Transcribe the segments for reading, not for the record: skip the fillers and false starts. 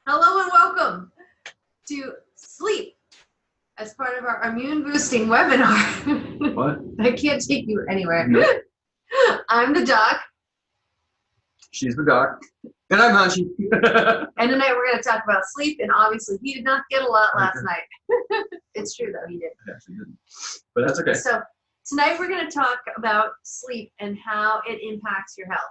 Hello and welcome to sleep as part of our immune boosting webinar. What? I can't take you anywhere. No. I'm the doc, She's the doc. And I'm Hanshi. and tonight we're going to talk about sleep. And obviously, he did not get a lot last night. It's true, though, he did. I actually didn't. But that's okay. So tonight we're going to talk about sleep and how it impacts your health.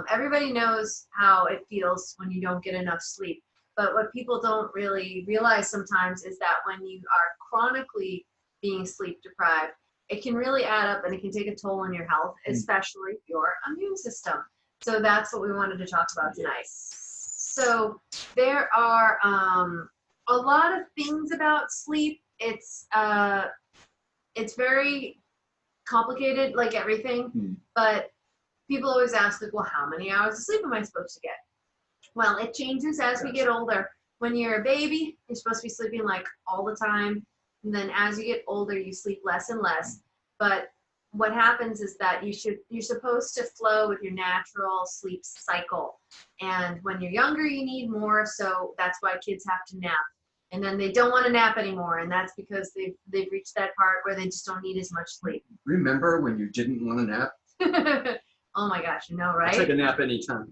Everybody knows how it feels when you don't get enough sleep. But what people don't really realize sometimes is that when you are chronically being sleep deprived, it can really add up and it can take a toll on your health, especially your immune system. So that's what we wanted to talk about tonight. So there are a lot of things about sleep. It's very complicated, like everything, but people always ask, like, well, how many hours of sleep am I supposed to get? Well, it changes as we get older. When you're a baby, you're supposed to be sleeping like all the time. And then as you get older, you sleep less and less. But what happens is that you're supposed to flow with your natural sleep cycle. And when you're younger, you need more. So that's why kids have to nap. And then they don't want to nap anymore. And that's because they've reached that part where they just don't need as much sleep. Remember when you didn't want to nap? Oh my gosh, you know, right? I'll take a nap anytime.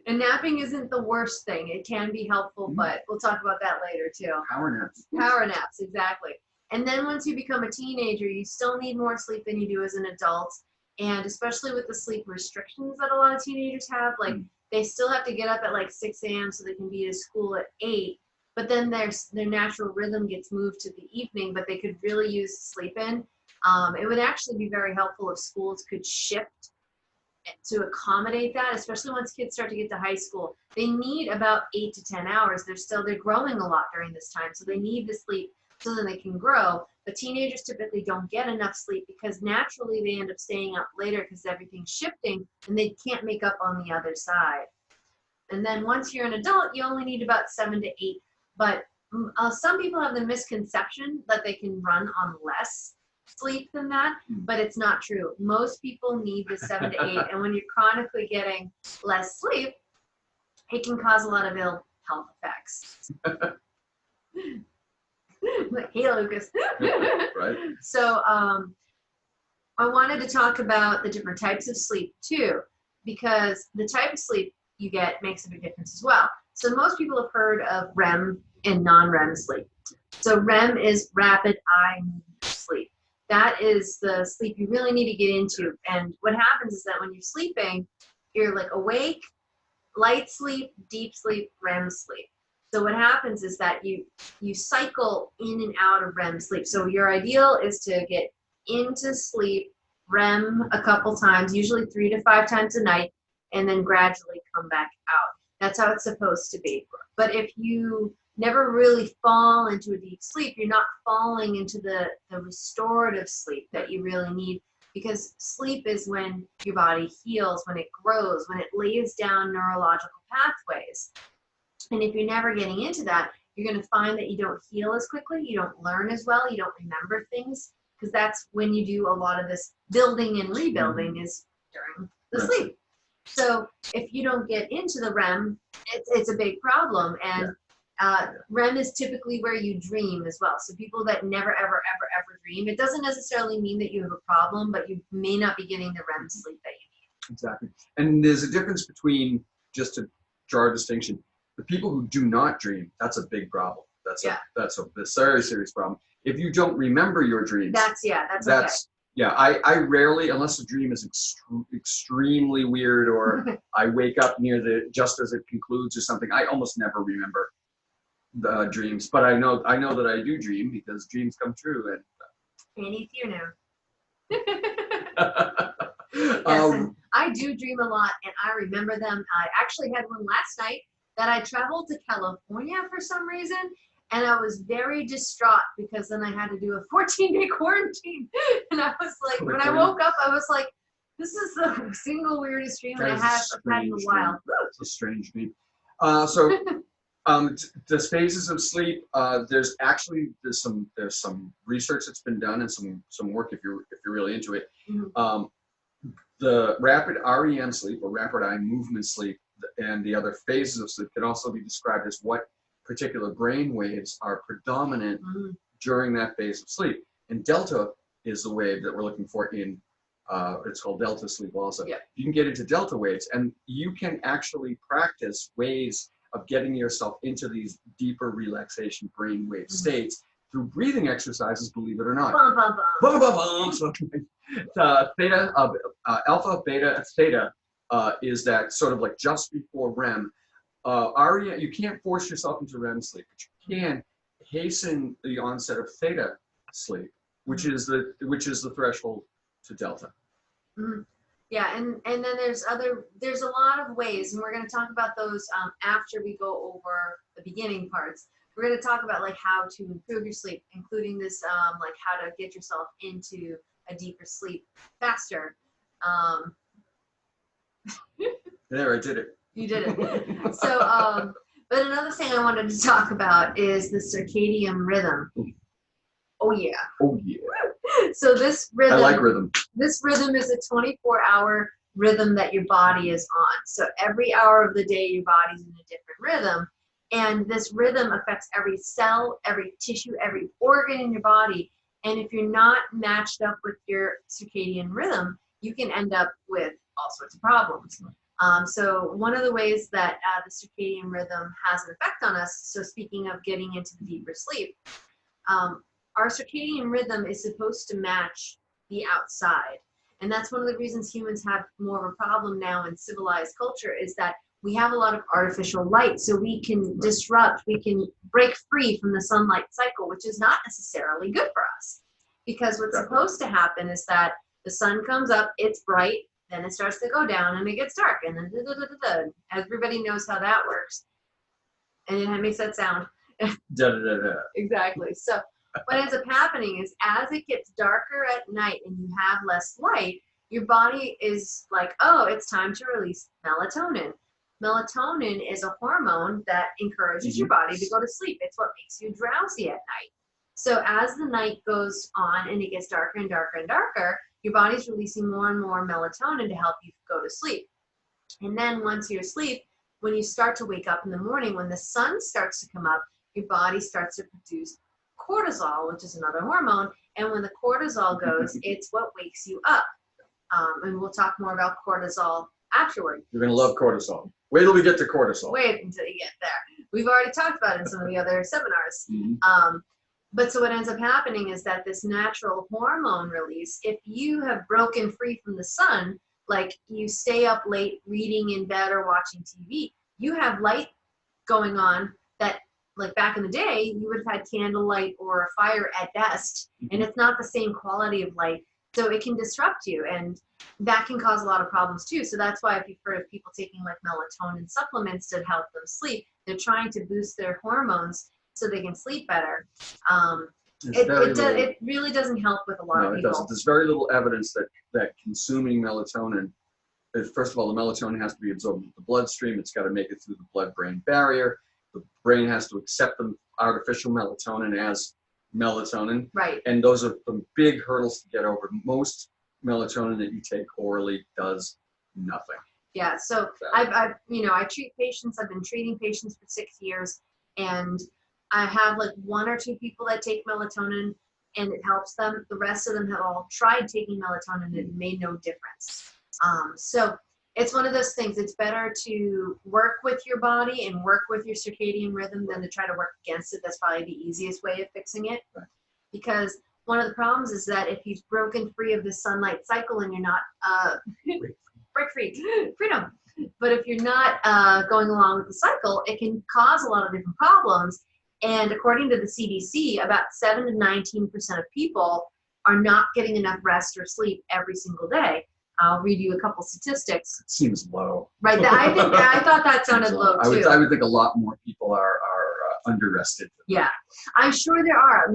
And napping isn't the worst thing. It can be helpful, but we'll talk about that later too. Power naps. Power naps, exactly. And then once you become a teenager, you still need more sleep than you do as an adult. And especially with the sleep restrictions that a lot of teenagers have, like they still have to get up at like 6 a.m. so they can be at school at 8. But then their natural rhythm gets moved to the evening, but they could really use sleep in. It would actually be very helpful if schools could shift to accommodate that, especially once kids start to get to high school. They need about 8 to 10 hours. They're growing a lot during this time, so they need to sleep so that they can grow. But teenagers typically don't get enough sleep because naturally they end up staying up later because everything's shifting and they can't make up on the other side. And then once you're an adult, you only need about 7 to 8. But some people have the misconception that they can run on less sleep than that, but it's not true. Most people need the 7 to 8, and when you're chronically getting less sleep, it can cause a lot of ill health effects. Hey, Lucas. Right. So I wanted to talk about the different types of sleep too, because the type of sleep you get makes a big difference as well. So most people have heard of REM and non-REM sleep. So REM is rapid eye movement sleep. That is the sleep you really need to get into. And what happens is that when you're sleeping, you're like awake, light sleep, deep sleep, REM sleep. So what happens is that you cycle in and out of REM sleep. So your ideal is to get into sleep, REM a couple times, usually 3 to 5 times a night, and then gradually come back out. That's how it's supposed to be. But if you never really fall into a deep sleep, you're not falling into the restorative sleep that you really need, because sleep is when your body heals, when it grows, when it lays down neurological pathways. And if you're never getting into that, you're going to find that you don't heal as quickly, you don't learn as well, you don't remember things, because that's when you do a lot of this building and rebuilding is during the sleep. So if you don't get into the REM, it's a big problem. And REM is typically where you dream as well. So people that never, ever, ever, ever dream, it doesn't necessarily mean that you have a problem, but you may not be getting the REM sleep that you need. Exactly. And there's a difference between, just to draw a distinction, the people who do not dream, that's a big problem. That's a very serious problem. If you don't remember your dreams, that's okay. Yeah, I rarely, unless the dream is extremely weird, or I wake up just as it concludes or something, I almost never remember the dreams. But I know that I do dream because dreams come true. And Any fear now. Yes, and I do dream a lot, and I remember them. I actually had one last night that I traveled to California for some reason, and I was very distraught because then I had to do a 14-day quarantine. And I was like, when I woke up, I was like, this is the single weirdest dream I've had in a while. It's a strange dream. The phases of sleep, there's some research that's been done and some work if you're really into it. The rapid REM sleep, or rapid eye movement sleep, and the other phases of sleep can also be described as what particular brain waves are predominant during that phase of sleep. And delta is the wave that we're looking for in, it's called delta sleep also. Yeah. You can get into delta waves, and you can actually practice ways of getting yourself into these deeper relaxation brainwave states through breathing exercises, believe it or not. Bum, bum, bum. Bum, bum, bum. Theta, alpha, beta, theta is that sort of like just before REM. You can't force yourself into REM sleep, but you can hasten the onset of theta sleep, which is the threshold to delta. Mm-hmm. Yeah, and then there's a lot of ways, and we're going to talk about those after we go over the beginning parts. We're going to talk about like how to improve your sleep, including this like how to get yourself into a deeper sleep faster. There, I did it. You did it. So, but another thing I wanted to talk about is the circadian rhythm. Oh yeah. Oh yeah. So this rhythm. I like rhythm. This rhythm is a 24-hour rhythm that your body is on. So every hour of the day, your body's in a different rhythm. And this rhythm affects every cell, every tissue, every organ in your body. And if you're not matched up with your circadian rhythm, you can end up with all sorts of problems. So one of the ways that the circadian rhythm has an effect on us, so speaking of getting into the deeper sleep, our circadian rhythm is supposed to match the outside. And that's one of the reasons humans have more of a problem now in civilized culture is that we have a lot of artificial light. So we can disrupt, we can break free from the sunlight cycle, which is not necessarily good for us. Because what's supposed to happen is that the sun comes up, it's bright, then it starts to go down and it gets dark. And then everybody knows how that works. And it makes that sound. Exactly. So what ends up happening is as it gets darker at night and you have less light, your body is like, oh, it's time to release melatonin. Melatonin is a hormone that encourages your body to go to sleep. It's what makes you drowsy at night. So as the night goes on and it gets darker and darker and darker, your body's releasing more and more melatonin to help you go to sleep. And then once you're asleep, when you start to wake up in the morning, when the sun starts to come up, your body starts to produce cortisol, which is another hormone. And when the cortisol goes, it's what wakes you up. And we'll talk more about cortisol afterward. You're going to love cortisol. Wait till we get to cortisol. Wait until you get there. We've already talked about it in some of the other seminars. But so what ends up happening is that this natural hormone release, if you have broken free from the sun, like you stay up late reading in bed or watching TV, you have light going on that, like back in the day, you would have had candlelight or a fire at best, and it's not the same quality of light. So it can disrupt you, and that can cause a lot of problems too. So that's why if you've heard of people taking like melatonin supplements to help them sleep, they're trying to boost their hormones so they can sleep better. It really doesn't help with a lot of people. It doesn't. There's very little evidence that consuming melatonin, first of all, the melatonin has to be absorbed into the bloodstream. It's got to make it through the blood-brain barrier. The brain has to accept the artificial melatonin as melatonin. Right. And those are the big hurdles to get over. Most melatonin that you take orally does nothing. Yeah. So I treat patients. I've been treating patients for 6 years, and I have like 1 or 2 people that take melatonin and it helps them. The rest of them have all tried taking melatonin and it made no difference. So it's one of those things. It's better to work with your body and work with your circadian rhythm than to try to work against it. That's probably the easiest way of fixing it. Right. Because one of the problems is that if you've broken free of the sunlight cycle and you're not freedom. But if you're not going along with the cycle, it can cause a lot of different problems. And according to the CDC, about 7 to 19% of people are not getting enough rest or sleep every single day. I'll read you a couple statistics. It seems low. Right. I thought that sounded low too. I would think a lot more people are under-rested. Yeah, I'm sure there are.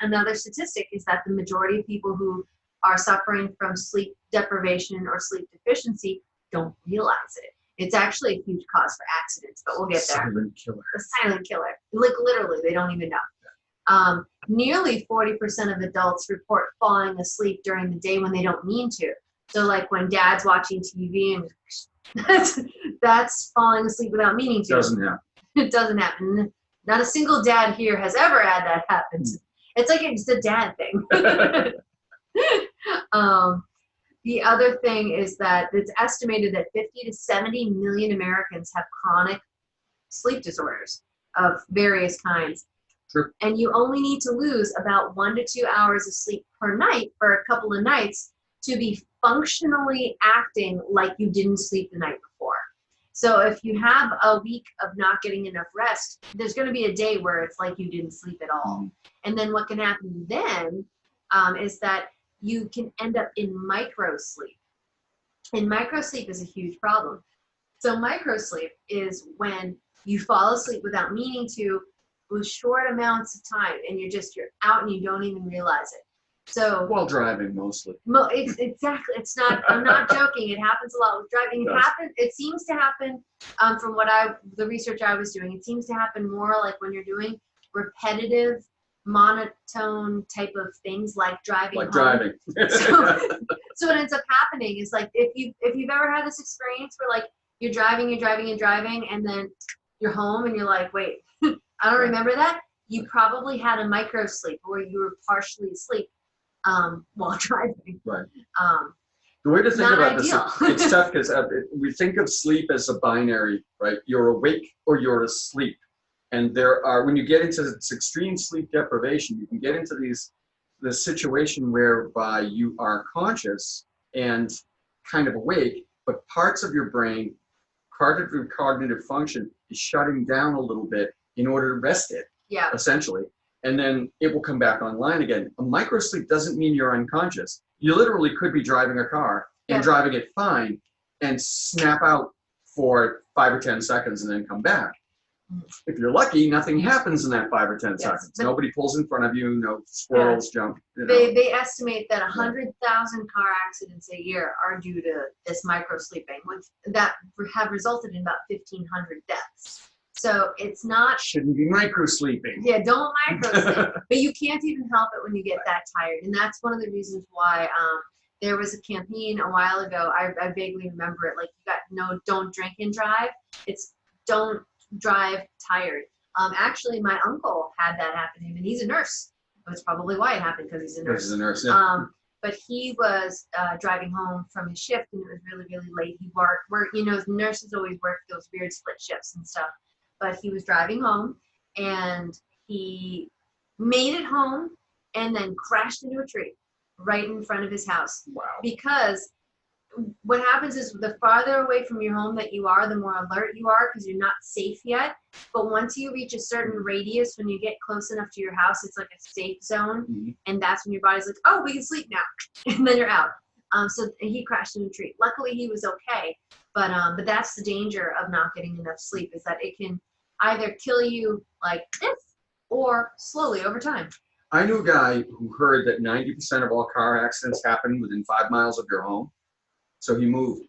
Another statistic is that the majority of people who are suffering from sleep deprivation or sleep deficiency don't realize it. It's actually a huge cause for accidents, but we'll get there. Silent killer. The silent killer. Like literally, they don't even know. Nearly 40% of adults report falling asleep during the day when they don't mean to. So like when dad's watching TV and That's falling asleep without meaning to. Doesn't happen. It doesn't happen. Not a single dad here has ever had that happen. It's like it's a dad thing. The other thing is that it's estimated that 50 to 70 million Americans have chronic sleep disorders of various kinds. True. And you only need to lose about 1 to 2 hours of sleep per night for a couple of nights to be functionally acting like you didn't sleep the night before. So if you have a week of not getting enough rest, there's going to be a day where it's like you didn't sleep at all. And then what can happen then is that you can end up in micro sleep. And micro sleep is a huge problem. So micro sleep is when you fall asleep without meaning to with short amounts of time, and you're out and you don't even realize it. So while driving mostly. Exactly. It's not. I'm not joking. It happens a lot with driving. It seems to happen from the research I was doing. It seems to happen more like when you're doing repetitive, monotone type of things like driving. Like driving. So what ends up happening is like if you've ever had this experience where like you're driving, and then you're home and you're like, wait, I don't remember that. You probably had a micro sleep where you were partially asleep while driving. Right. The way to think about this, ideal. it's tough because we think of sleep as a binary, right? You're awake or you're asleep. And when you get into this extreme sleep deprivation, you can get into this situation whereby you are conscious and kind of awake, but parts of your brain, cognitive function is shutting down a little bit in order to rest it, essentially. And then it will come back online again. A microsleep doesn't mean you're unconscious. You literally could be driving a car and driving it fine and snap out for 5 or 10 seconds and then come back. If you're lucky, nothing happens in that 5 or 10 seconds. Nobody pulls in front of you, no squirrels jump. They estimate that 100,000 car accidents a year are due to this microsleeping, that have resulted in about 1,500 deaths. So it's not. Shouldn't be microsleeping. Yeah, don't microsleep. But you can't even help it when you get that tired. And that's one of the reasons why there was a campaign a while ago. I vaguely remember it. Like, don't drink and drive. It's don't drive tired. Actually, my uncle had that happen to him, and he's a nurse. That's probably why it happened, because he's a nurse. He's a nurse, yeah. But he was driving home from his shift, and it was really, really late. He worked. Nurses always work those weird split shifts and stuff. But he was driving home, and he made it home, and then crashed into a tree right in front of his house. Wow. Because what happens is the farther away from your home that you are, the more alert you are because you're not safe yet. But once you reach a certain radius, when you get close enough to your house, it's like a safe zone. And that's when your body's like, oh, we can sleep now. And then you're out. So he crashed into a tree. Luckily, he was okay. But that's the danger of not getting enough sleep, is that it can either kill you like this or slowly over time. I knew a guy who heard that 90% of all car accidents happen within 5 miles of your home. So he moved.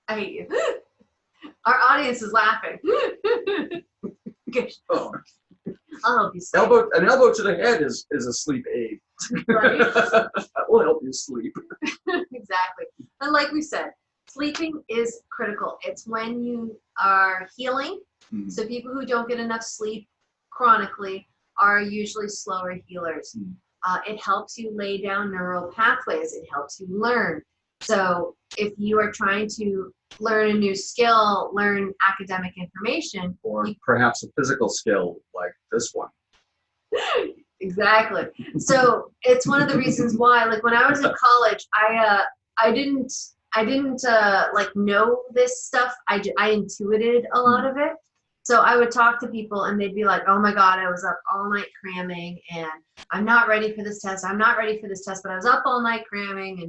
I hate you. Our audience is laughing. Oh. I'll help you sleep. An elbow to the head is a sleep aid. Right? That will help you sleep. Exactly. And like we said, sleeping is critical. It's when you are healing. So people who don't get enough sleep chronically are usually slower healers. It helps you lay down neural pathways. It helps you learn. So if you are trying to learn a new skill, learn academic information. Or perhaps a physical skill like this one. Exactly. So it's one of the reasons why, like when I was in college, I didn't like know this stuff. I intuited a lot of it. So I would talk to people and they'd be like, oh my God, I was up all night cramming and I'm not ready for this test. I'm not ready for this test, but I was up all night cramming,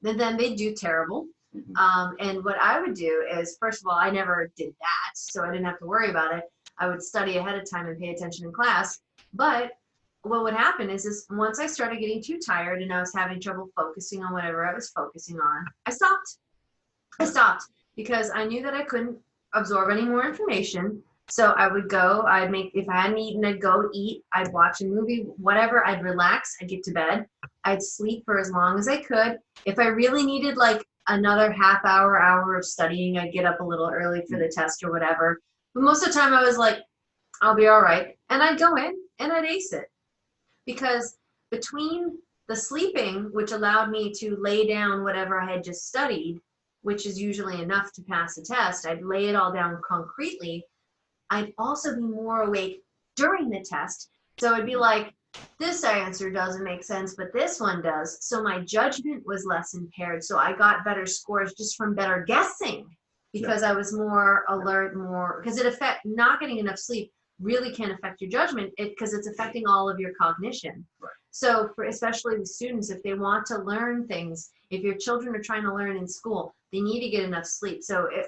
and then they'd do terrible. And what I would do is, first of all, I never did that, so I didn't have to worry about it. I would study ahead of time and pay attention in class. But what would happen is once I started getting too tired and I was having trouble focusing on whatever I was focusing on, I stopped because I knew that I couldn't absorb any more information. So I would go, if I hadn't eaten, I'd go eat, I'd watch a movie, whatever, I'd relax, I'd get to bed, I'd sleep for as long as I could. If I really needed like another half hour of studying, I'd get up a little early for the test or whatever. But most of the time I was like, I'll be all right. And I'd go in and I'd ace it. Because between the sleeping, which allowed me to lay down whatever I had just studied, which is usually enough to pass a test, I'd lay it all down concretely. I'd also be more awake during the test. So it'd be like, this answer doesn't make sense, but this one does. So my judgment was less impaired. So I got better scores just from better guessing because I was more alert, because not getting enough sleep really can affect your judgment because it's affecting all of your cognition. Right. So especially with students, if they want to learn things, if your children are trying to learn in school, they need to get enough sleep.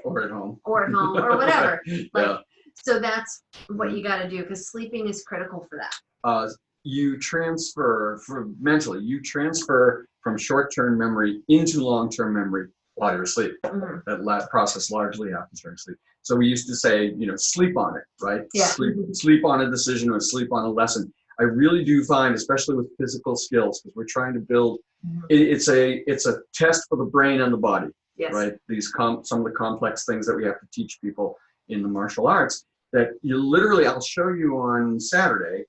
Or at home or whatever. So that's what you got to do because sleeping is critical for that. You transfer from short-term memory into long-term memory while you're asleep. Mm-hmm. That process largely happens during sleep. So we used to say, sleep on it, right? Yeah. Sleep on a decision or sleep on a lesson. I really do find, especially with physical skills, because we're trying to build, it's a test for the brain and the body, right? Some of the complex things that we have to teach people in the martial arts that I'll show you on Saturday,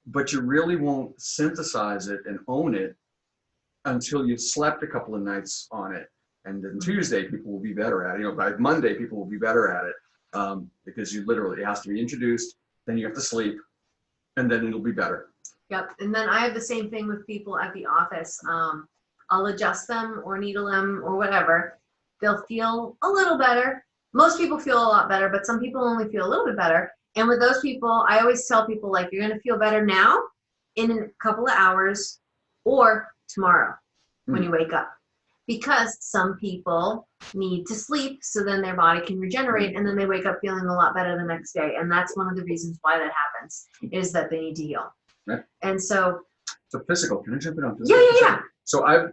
but you really won't synthesize it and own it until you've slept a couple of nights on it. And then Tuesday, people will be better at it. By Monday, people will be better at it because it has to be introduced, then you have to sleep, and then it'll be better. Yep. And then I have the same thing with people at the office. I'll adjust them or needle them or whatever. They'll feel a little better. Most people feel a lot better, but some people only feel a little bit better. And with those people, I always tell people, like, you're going to feel better now in a couple of hours or tomorrow when you wake up. Because some people need to sleep so then their body can regenerate and then they wake up feeling a lot better the next day. And that's one of the reasons why that happens, is that they need to heal. Right. And so physical, can I jump in on physical? Yeah. So I've,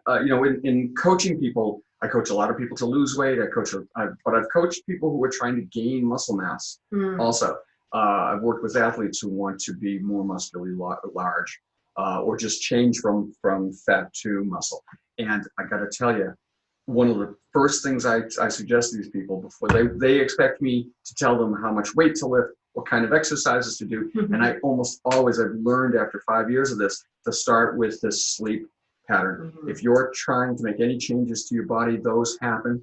in coaching people, I coach a lot of people to lose weight. But I've coached people who are trying to gain muscle mass also. I've worked with athletes who want to be more muscularly large or just change from fat to muscle. And I got to tell you, one of the first things I suggest to these people before they expect me to tell them how much weight to lift, what kind of exercises to do. And I almost always, I've learned after 5 years of this, to start with this sleep pattern. If you're trying to make any changes to your body, those happen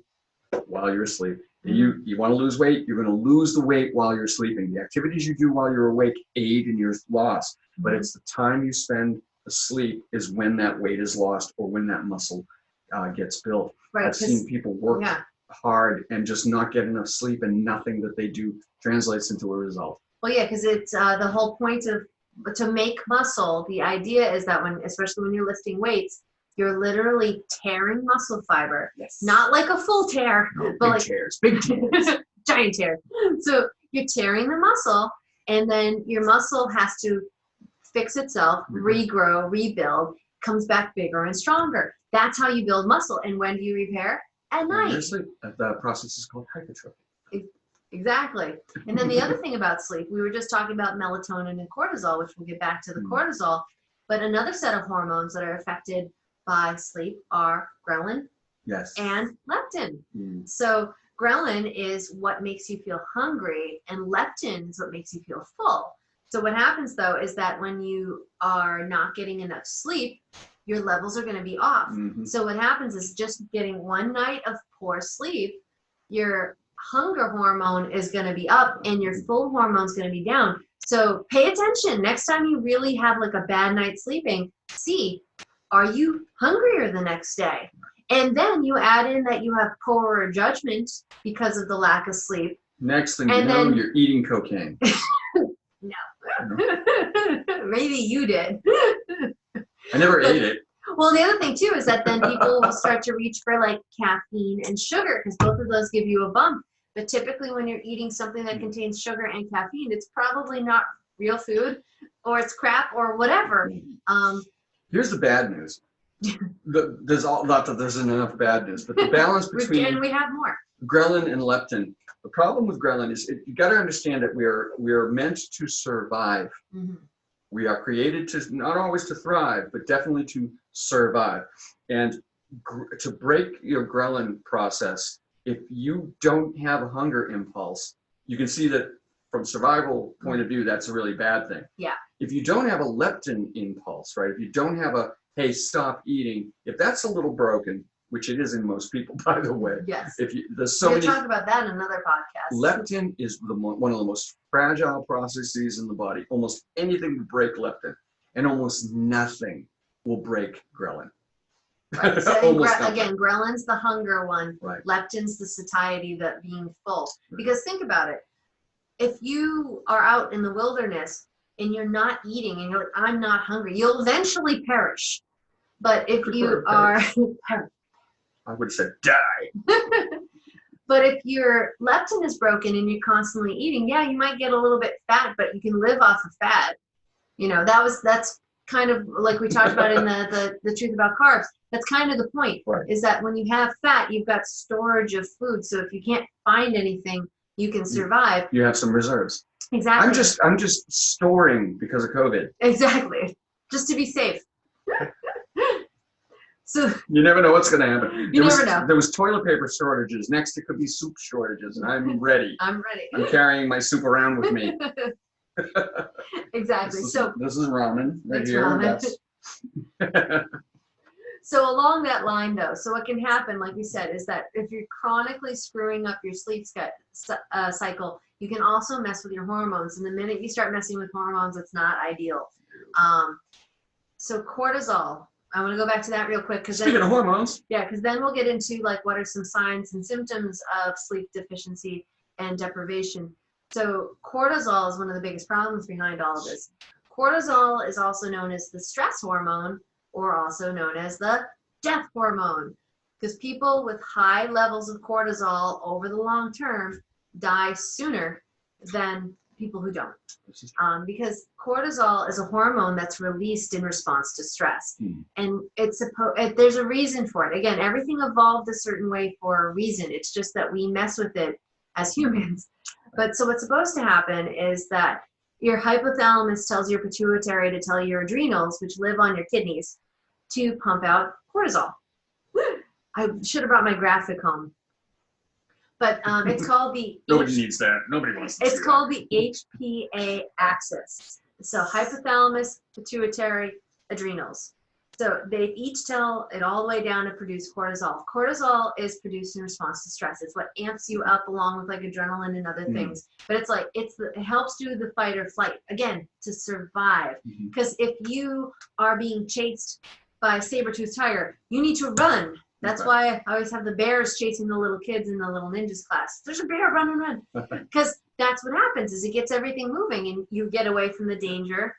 while you're asleep. You want to lose weight, you're going to lose the weight while you're sleeping. The activities you do while you're awake aid in your loss, but it's the time you spend asleep is when that weight is lost or when that muscle gets built. Right, I've seen people work hard and just not get enough sleep, and nothing that they do translates into a result. Well, yeah, because it's the whole point of to make muscle. The idea is that especially when you're lifting weights, you're literally tearing muscle fiber. Yes. Not like a full tear, but big tears, giant tear. So you're tearing the muscle, and then your muscle has to fix itself, regrow, rebuild, comes back bigger and stronger. That's how you build muscle. And when do you repair? At night. The process is called hypertrophy. Exactly. And then the other thing about sleep, we were just talking about melatonin and cortisol, which we'll get back to the cortisol. But another set of hormones that are affected by sleep are ghrelin and leptin. So ghrelin is what makes you feel hungry, and leptin is what makes you feel full. So what happens, though, is that when you are not getting enough sleep, your levels are going to be off. So what happens is just getting one night of poor sleep, your hunger hormone is going to be up and your full hormone is going to be down. So pay attention. Next time you really have like a bad night sleeping, see, are you hungrier the next day? And then you add in that you have poorer judgment because of the lack of sleep. Next thing you know, you're eating cocaine. No. Maybe you did. I never ate it. Well, the other thing too is that then people will start to reach for like caffeine and sugar because both of those give you a bump. But typically when you're eating something that contains sugar and caffeine, it's probably not real food, or it's crap, or whatever. Here's the bad news. Not that there's enough bad news, but the balance between and we have more ghrelin and leptin The problem with ghrelin is you got to understand that we're meant to survive. Mm-hmm. We are created to not always to thrive, but definitely to survive. And to break your ghrelin process, if you don't have a hunger impulse, you can see that from survival point of view, that's a really bad thing. Yeah. If you don't have a leptin impulse, right? If you don't have a, hey, stop eating, if that's a little broken, which it is in most people, by the way. Yes. There's so We'll many. talk about that in another podcast. Leptin is one of the most fragile processes in the body. Almost anything will break leptin, and almost nothing will break ghrelin. Right. So again, ghrelin's the hunger one. Right. Leptin's the satiety, that being full. Right. Because think about it. If you are out in the wilderness and you're not eating and you're like, I'm not hungry, you'll eventually perish. But if you are I would have said die. But if your leptin is broken and you're constantly eating, yeah, you might get a little bit fat, but you can live off of fat. That's kind of like we talked about in the truth about carbs. That's kind of the point, right. Is that when you have fat, you've got storage of food. So if you can't find anything, you can survive. You have some reserves. Exactly. I'm just storing because of COVID. Exactly. Just to be safe. So you never know what's going to happen. You never know. There was toilet paper shortages. Next, it could be soup shortages, and I'm ready. I'm ready. I'm carrying my soup around with me. Exactly. This is ramen right here. Ramen. So along that line, though, so what can happen, like we said, is that if you're chronically screwing up your sleep cycle, you can also mess with your hormones. And the minute you start messing with hormones, it's not ideal. So cortisol. I want to go back to that real quick. Speaking of hormones. Yeah, because then we'll get into like what are some signs and symptoms of sleep deficiency and deprivation. So cortisol is one of the biggest problems behind all of this. Cortisol is also known as the stress hormone, or also known as the death hormone, because people with high levels of cortisol over the long term die sooner than people who don't. Because cortisol is a hormone that's released in response to stress. And there's a reason for it. Again, everything evolved a certain way for a reason. It's just that we mess with it as humans. But so what's supposed to happen is that your hypothalamus tells your pituitary to tell your adrenals, which live on your kidneys, to pump out cortisol. I should have brought my graphic home. But it's called the... Nobody needs that. Nobody wants to It's called the HPA axis. So hypothalamus, pituitary, adrenals. So they each tell it all the way down to produce cortisol. Cortisol is produced in response to stress. It's what amps you up along with like adrenaline and other things. But it's like, it helps do the fight or flight, again, to survive. Because if you are being chased by a saber-toothed tiger, you need to run. That's why I always have the bears chasing the little kids in the little ninjas class. There's a bear, run. Because that's what happens is it gets everything moving and you get away from the danger.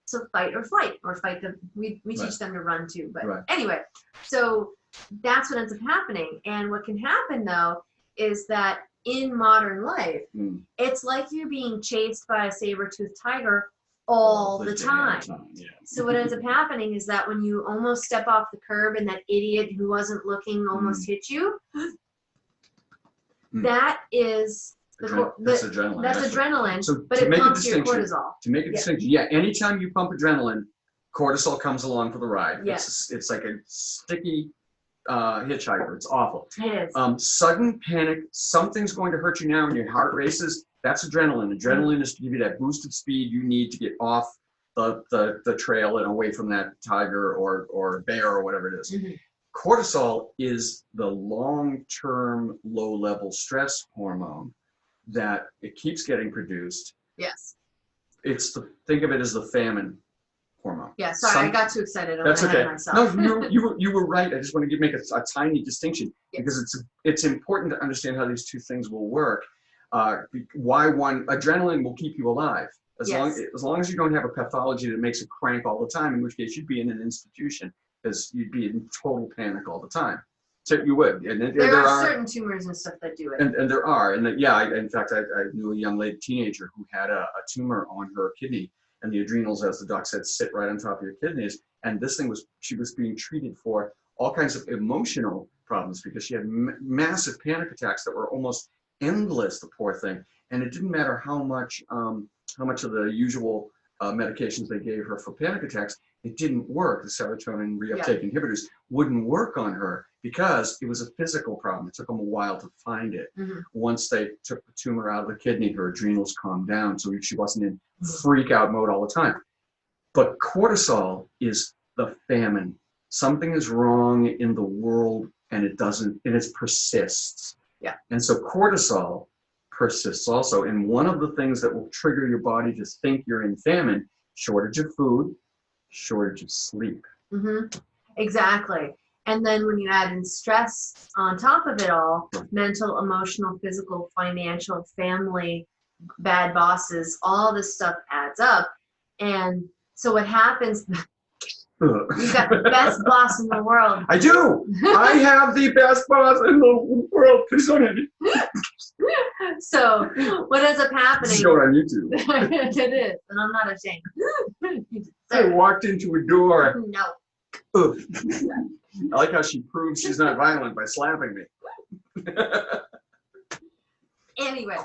So fight or flight, or fight them. We teach them to run too. But anyway, so that's what ends up happening. And what can happen though is that in modern life, it's like you're being chased by a saber-toothed tiger all the time. Yeah. So what ends up happening is that when you almost step off the curb and that idiot who wasn't looking almost hit you, that is that's adrenaline. That's adrenaline, so but it pumps your cortisol. To make a distinction, anytime you pump adrenaline, cortisol comes along for the ride. Yes. It's like a sticky hitchhiker. It's awful. It is. Sudden panic, something's going to hurt you now and your heart races, that's adrenaline. Adrenaline is to give you that boosted speed you need to get off the trail and away from that tiger or bear or whatever it is. Cortisol is the long-term low-level stress hormone that it keeps getting produced. Yes. Think of it as the famine hormone. Yeah, sorry, I got too excited. That's okay. Myself. No, you were right. I just want to make a tiny distinction because it's important to understand how these two things will work. Why adrenaline will keep you alive as long as you don't have a pathology that makes it crank all the time, in which case you'd be in an institution because you'd be in total panic all the time. So you would. And there are certain tumors and stuff that do it. And there are. And in fact, I knew a young lady, teenager, who had a tumor on her kidney, and the adrenals, as the doc said, sit right on top of your kidneys. And this thing she was being treated for all kinds of emotional problems because she had massive panic attacks that were almost endless, the poor thing. And it didn't matter how much of the usual medications they gave her for panic attacks, it didn't work. The serotonin reuptake inhibitors wouldn't work on her because it was a physical problem. It took them a while to find it. Once they took the tumor out of the kidney, her adrenals calmed down, so she wasn't in freak out mode all the time. But cortisol is the famine. Something is wrong in the world and it persists. Yeah. And so cortisol persists also. And one of the things that will trigger your body to think you're in famine, shortage of food, shortage of sleep. Exactly. And then when you add in stress on top of it all, mental, emotional, physical, financial, family, bad bosses, all this stuff adds up. And so what happens, you've got the best boss in the world. I do. I have the best boss in the world. Please don't hit me. So what ends up happening? This is going on YouTube. It is, and I'm not ashamed. I walked into a door. No. I like how she proves she's not violent by slapping me. Anyway,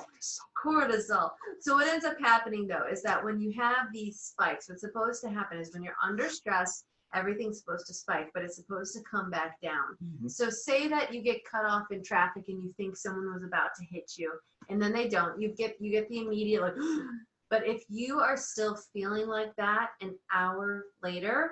cortisol. So what ends up happening though is that when you have these spikes, what's supposed to happen is when you're under stress, everything's supposed to spike, but it's supposed to come back down. So say that you get cut off in traffic and you think someone was about to hit you, and then they don't. You get the immediate like, but if you are still feeling like that an hour later,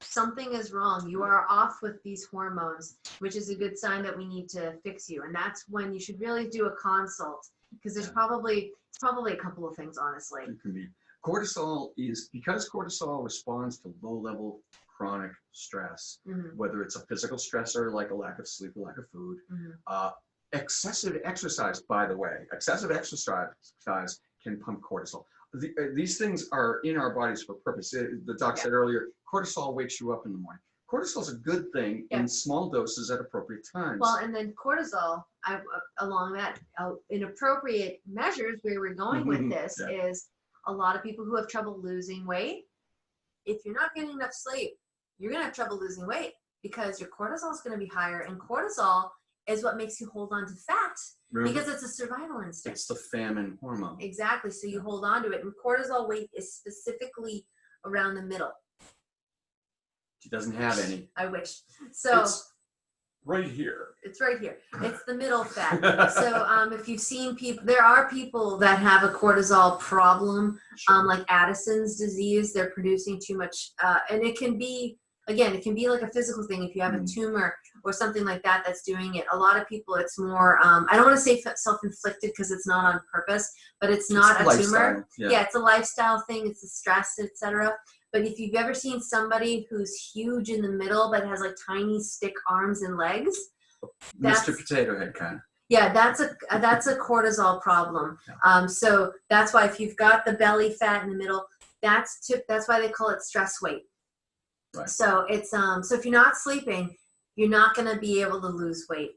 something is wrong. You are off with these hormones, which is a good sign that we need to fix you. And that's when you should really do a consult, because it's probably a couple of things, honestly. It can be. Cortisol is, because cortisol responds to low-level chronic stress, whether it's a physical stressor like a lack of sleep, a lack of food, excessive exercise, by the way, excessive exercise can pump cortisol. These things are in our bodies for purpose. The doc said earlier, cortisol wakes you up in the morning. Cortisol is a good thing in small doses at appropriate times. Well, and then cortisol, along that, inappropriate measures, where we're going with this is a lot of people who have trouble losing weight. If you're not getting enough sleep, you're going to have trouble losing weight because your cortisol is going to be higher, and cortisol is what makes you hold on to fat. Because it's a survival instinct. It's the famine hormone. Exactly. So you hold on to it. And cortisol weight is specifically around the middle. She doesn't have any. I wish. So it's right here. It's right here. It's the middle fat. So if you've seen people, there are people that have a cortisol problem, like Addison's disease. They're producing too much. And it can be, again, it can be like a physical thing. If you have a tumor or something like that that's doing it, a lot of people, it's more, I don't want to say self-inflicted because it's not on purpose, but it's not a tumor. Yeah, it's a lifestyle thing. It's a stress, etc. But if you've ever seen somebody who's huge in the middle but has like tiny stick arms and legs, Mr. Potato Head kind of. Yeah, that's a cortisol problem. So that's why if you've got the belly fat in the middle, that's why they call it stress weight. Right. So it's so if you're not sleeping, you're not going to be able to lose weight.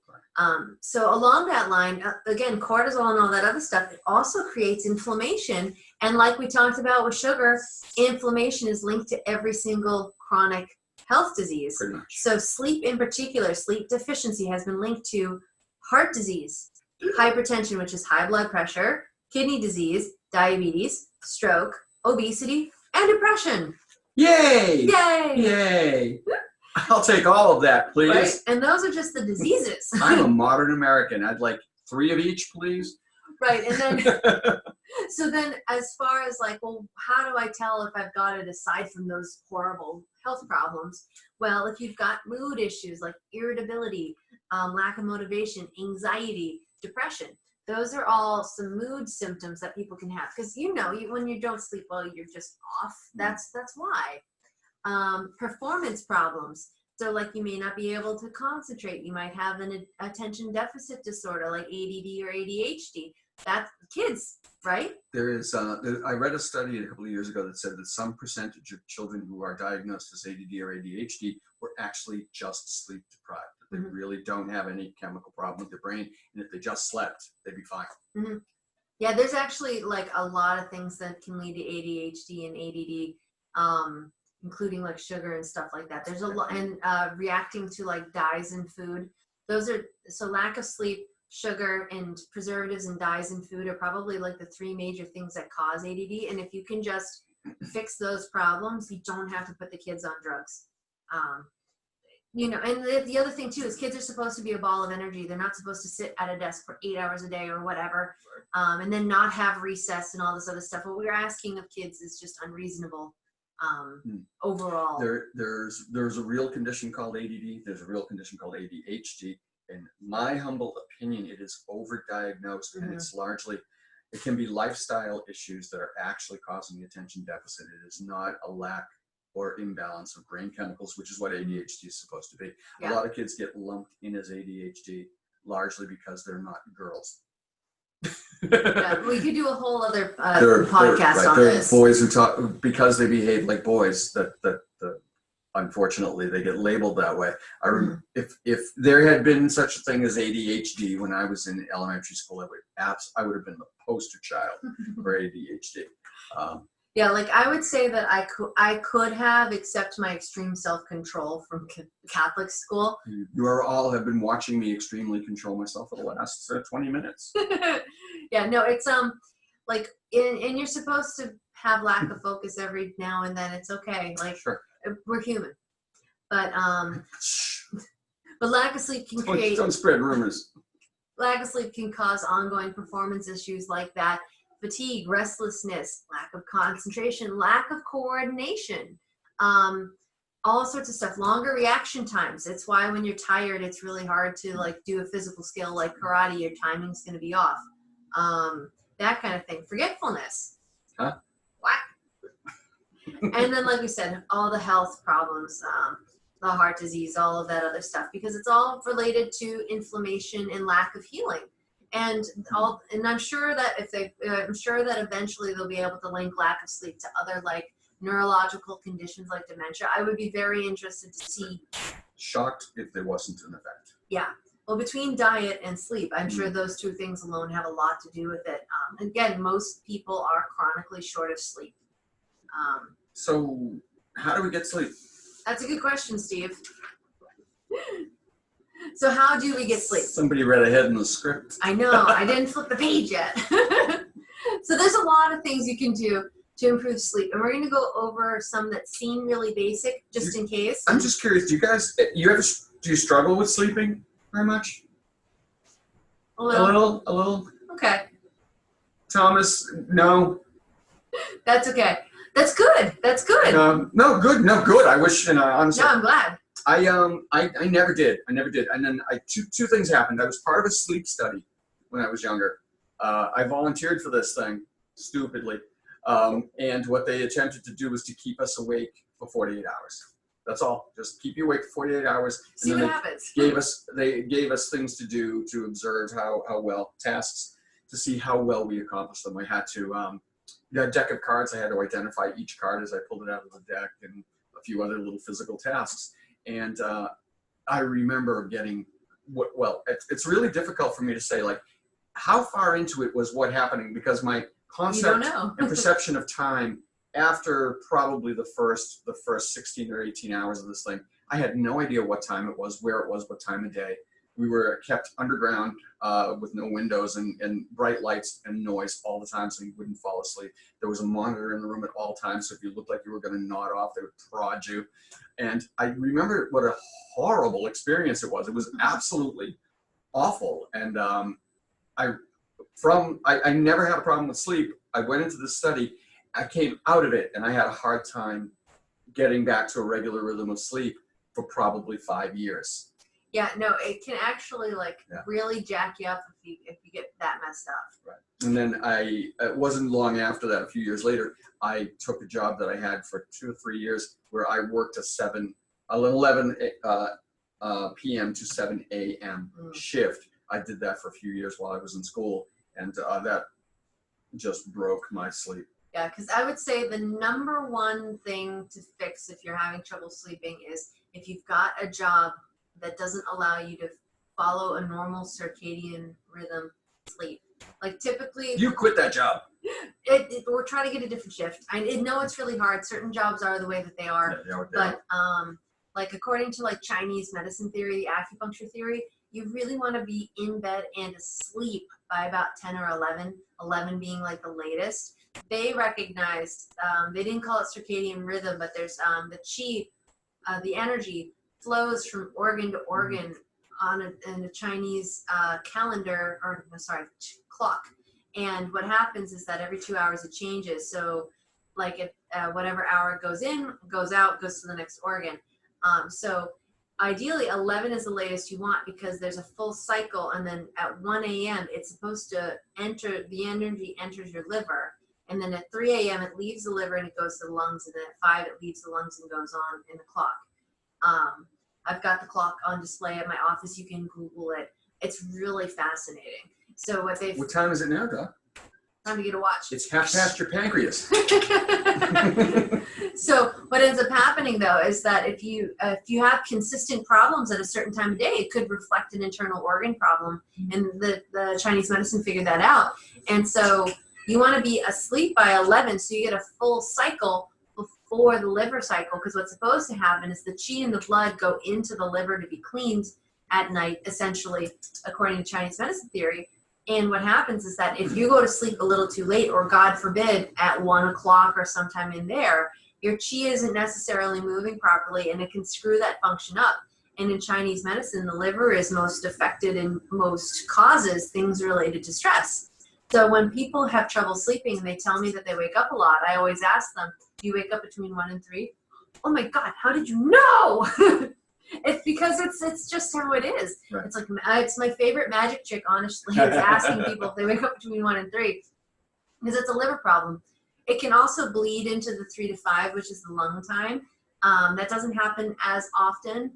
So along that line, again, cortisol and all that other stuff, it also creates inflammation. And like we talked about with sugar, inflammation is linked to every single chronic health disease. Pretty much. So sleep in particular, sleep deficiency has been linked to heart disease, hypertension, which is high blood pressure, kidney disease, diabetes, stroke, obesity, and depression. Yay! Yay! Yay! I'll take all of that, please. Right? And those are just the diseases. I'm a modern American. I'd like 3 of each, please. Right, and then, so then as far as like, well, how do I tell if I've got it aside from those horrible health problems? Well, if you've got mood issues like irritability, lack of motivation, anxiety, depression, those are all some mood symptoms that people can have. Because when you don't sleep well, you're just off. That's why. Performance problems. So like you may not be able to concentrate. You might have an attention deficit disorder like ADD or ADHD. That's kids, right? There is, I read a study a couple of years ago that said that some percentage of children who are diagnosed as ADD or ADHD were actually just sleep deprived. They really don't have any chemical problem with their brain. And if they just slept, they'd be fine. Yeah, there's actually like a lot of things that can lead to ADHD and ADD, including like sugar and stuff like that. There's a lot, and reacting to like dyes in food. Those are, so lack of sleep, sugar, and preservatives and dyes in food are probably like the 3 major things that cause ADD. And if you can just fix those problems, you don't have to put the kids on drugs. You know, and the other thing too is kids are supposed to be a ball of energy. They're not supposed to sit at a desk for 8 hours a day or whatever, and then not have recess and all this other stuff. What we're asking of kids is just unreasonable overall. There's a real condition called ADD. There's a real condition called ADHD. In my humble opinion, it is overdiagnosed, and it's largely, it can be lifestyle issues that are actually causing the attention deficit. It is not a lack or imbalance of brain chemicals, which is what ADHD is supposed to be. Yeah. A lot of kids get lumped in as ADHD largely because they're not girls. Yeah, we could do a whole other podcast on they're this. Boys who talk because they behave like boys. That unfortunately they get labeled that way. If there had been such a thing as ADHD when I was in elementary school, I would have been the poster child for ADHD. Yeah, like I would say that I could have, except my extreme self-control from Catholic school. You all have been watching me extremely control myself for the last 20 minutes. Yeah, no, it's like and you're supposed to have lack of focus every now and then. It's okay. Like Sure. We're human. But lack of sleep can create Don't spread rumors. lack of sleep can cause ongoing performance issues like that. Fatigue, restlessness, lack of concentration, lack of coordination, all sorts of stuff. Longer reaction times. It's why when you're tired, it's really hard to like do a physical skill like karate. Your timing's going to be off. That kind of thing. Forgetfulness. Huh? What? And then, like we said, all the health problems, the heart disease, all of that other stuff, because it's all related to inflammation and lack of healing. And I'm sure that I'm sure that eventually they'll be able to link lack of sleep to other like neurological conditions like dementia. I would be very interested to see. Shocked if there wasn't an effect. Yeah. Well, between diet and sleep, I'm sure those 2 things alone have a lot to do with it. Again, most people are chronically short of sleep. So how do we get sleep? That's a good question, Steve. So how do we get sleep? Somebody read ahead in the script. I know, I didn't flip the page yet. So there's a lot of things you can do to improve sleep. And we're going to go over some that seem really basic, just in case. I'm just curious, do you struggle with sleeping very much? A little. A little? Okay. Thomas, no. That's okay. That's good. That's good. No, good. I wish, honestly. No, I'm glad. I never did. And then two things happened. I was part of a sleep study when I was younger. I volunteered for this thing, stupidly. And what they attempted to do was to keep us awake for 48 hours. That's all. Just keep you awake for 48 hours. See what happens. They gave us things to do to observe how well, tasks to see how well we accomplished them. I had to, a deck of cards. I had to identify each card as I pulled it out of the deck, and a few other little physical tasks. And I remember getting, it's really difficult for me to say, like, how far into it was what happening, because my concept and perception of time after probably the first 16 or 18 hours of this thing, I had no idea what time it was, where it was, what time of day. We were kept underground with no windows and bright lights and noise all the time, so you wouldn't fall asleep. There was a monitor in the room at all times, so if you looked like you were going to nod off, they would prod you. And I remember what a horrible experience it was. It was absolutely awful. And I never had a problem with sleep. I went into the study. I came out of it, and I had a hard time getting back to a regular rhythm of sleep for probably 5 years. Yeah, no, it can actually really jack you up if you get that messed up. Right. And then it wasn't long after that, a few years later, I took a job that I had for 2 or 3 years where I worked a 11 p.m. to 7 a.m. shift. I did that for a few years while I was in school, and that just broke my sleep. Yeah, because I would say the number one thing to fix if you're having trouble sleeping is if you've got a job that doesn't allow you to follow a normal circadian rhythm sleep. Like typically, you quit that job. We're trying to get a different shift. I know it's really hard. Certain jobs are the way that they are, but like according to like Chinese medicine theory, acupuncture theory, you really want to be in bed and asleep by about 10 or 11, 11 being like the latest. They recognized, they didn't call it circadian rhythm, but there's the chi, the energy flows from organ to organ in a Chinese calendar, or no, sorry, clock. And what happens is that every 2 hours it changes. So like if whatever hour it goes in, goes out, goes to the next organ. So ideally 11 is the latest you want because there's a full cycle, and then at 1 a.m. it's supposed to enter, the energy enters your liver, and then at 3 a.m. it leaves the liver and it goes to the lungs, and then at 5 it leaves the lungs and goes on in the clock. I've got the clock on display at my office. You can Google it. It's really fascinating. So what they've... What time is it now, Doc? Time to get a watch. It's half past your pancreas. So what ends up happening though is that if you have consistent problems at a certain time of day, it could reflect an internal organ problem, and the Chinese medicine figured that out. And so you want to be asleep by 11 so you get a full cycle before the liver cycle, because what's supposed to happen is the qi and the blood go into the liver to be cleaned at night, essentially, according to Chinese medicine theory. And what happens is that if you go to sleep a little too late, or God forbid, at 1 o'clock or sometime in there, your qi isn't necessarily moving properly, and it can screw that function up. And in Chinese medicine, the liver is most affected and most causes things related to stress. So when people have trouble sleeping and they tell me that they wake up a lot, I always ask them, do you wake up between 1 and 3? Oh my God, how did you know? It's because it's just how it is. Right. It's like, it's my favorite magic trick, honestly, is asking people if they wake up between 1 and 3, because it's a liver problem. It can also bleed into the 3 to 5, which is the lung time. That doesn't happen as often.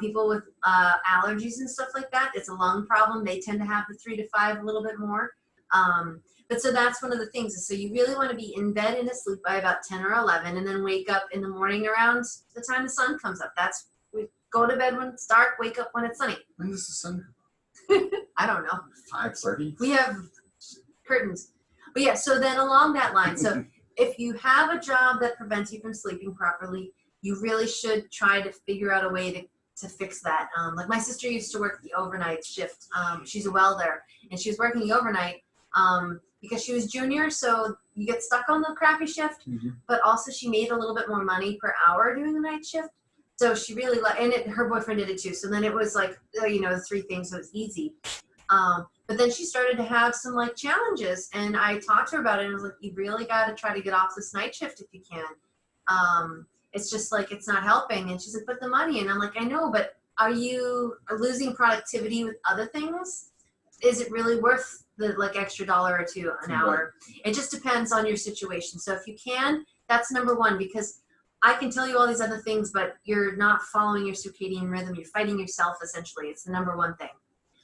People with allergies and stuff like that, it's a lung problem. They tend to have the 3 to 5 a little bit more. But so that's one of the things. So you really want to be in bed and asleep by about 10 or 11, and then wake up in the morning around the time the sun comes up. That's, we go to bed when it's dark, wake up when it's sunny. When does the sun come up? I don't know. 5:30? We have curtains. But yeah, so then along that line, so if you have a job that prevents you from sleeping properly, you really should try to figure out a way to fix that. Like my sister used to work the overnight shift. She's a welder, and she was working the overnight because she was junior, so you get stuck on the crappy shift, but also she made a little bit more money per hour doing the night shift. So she really her boyfriend did it too. So then it was like, you know, the 3 things, so it was easy. But then she started to have some like challenges, and I talked to her about it, and I was like, you really got to try to get off this night shift if you can. It's just like, it's not helping. And she's like, but the money. And I'm like, I know, but are you losing productivity with other things? Is it really worth the like extra $1 or $2 an hour? It just depends on your situation. So if you can, that's number 1, because I can tell you all these other things, but you're not following your circadian rhythm. You're fighting yourself, essentially. It's the number 1 thing.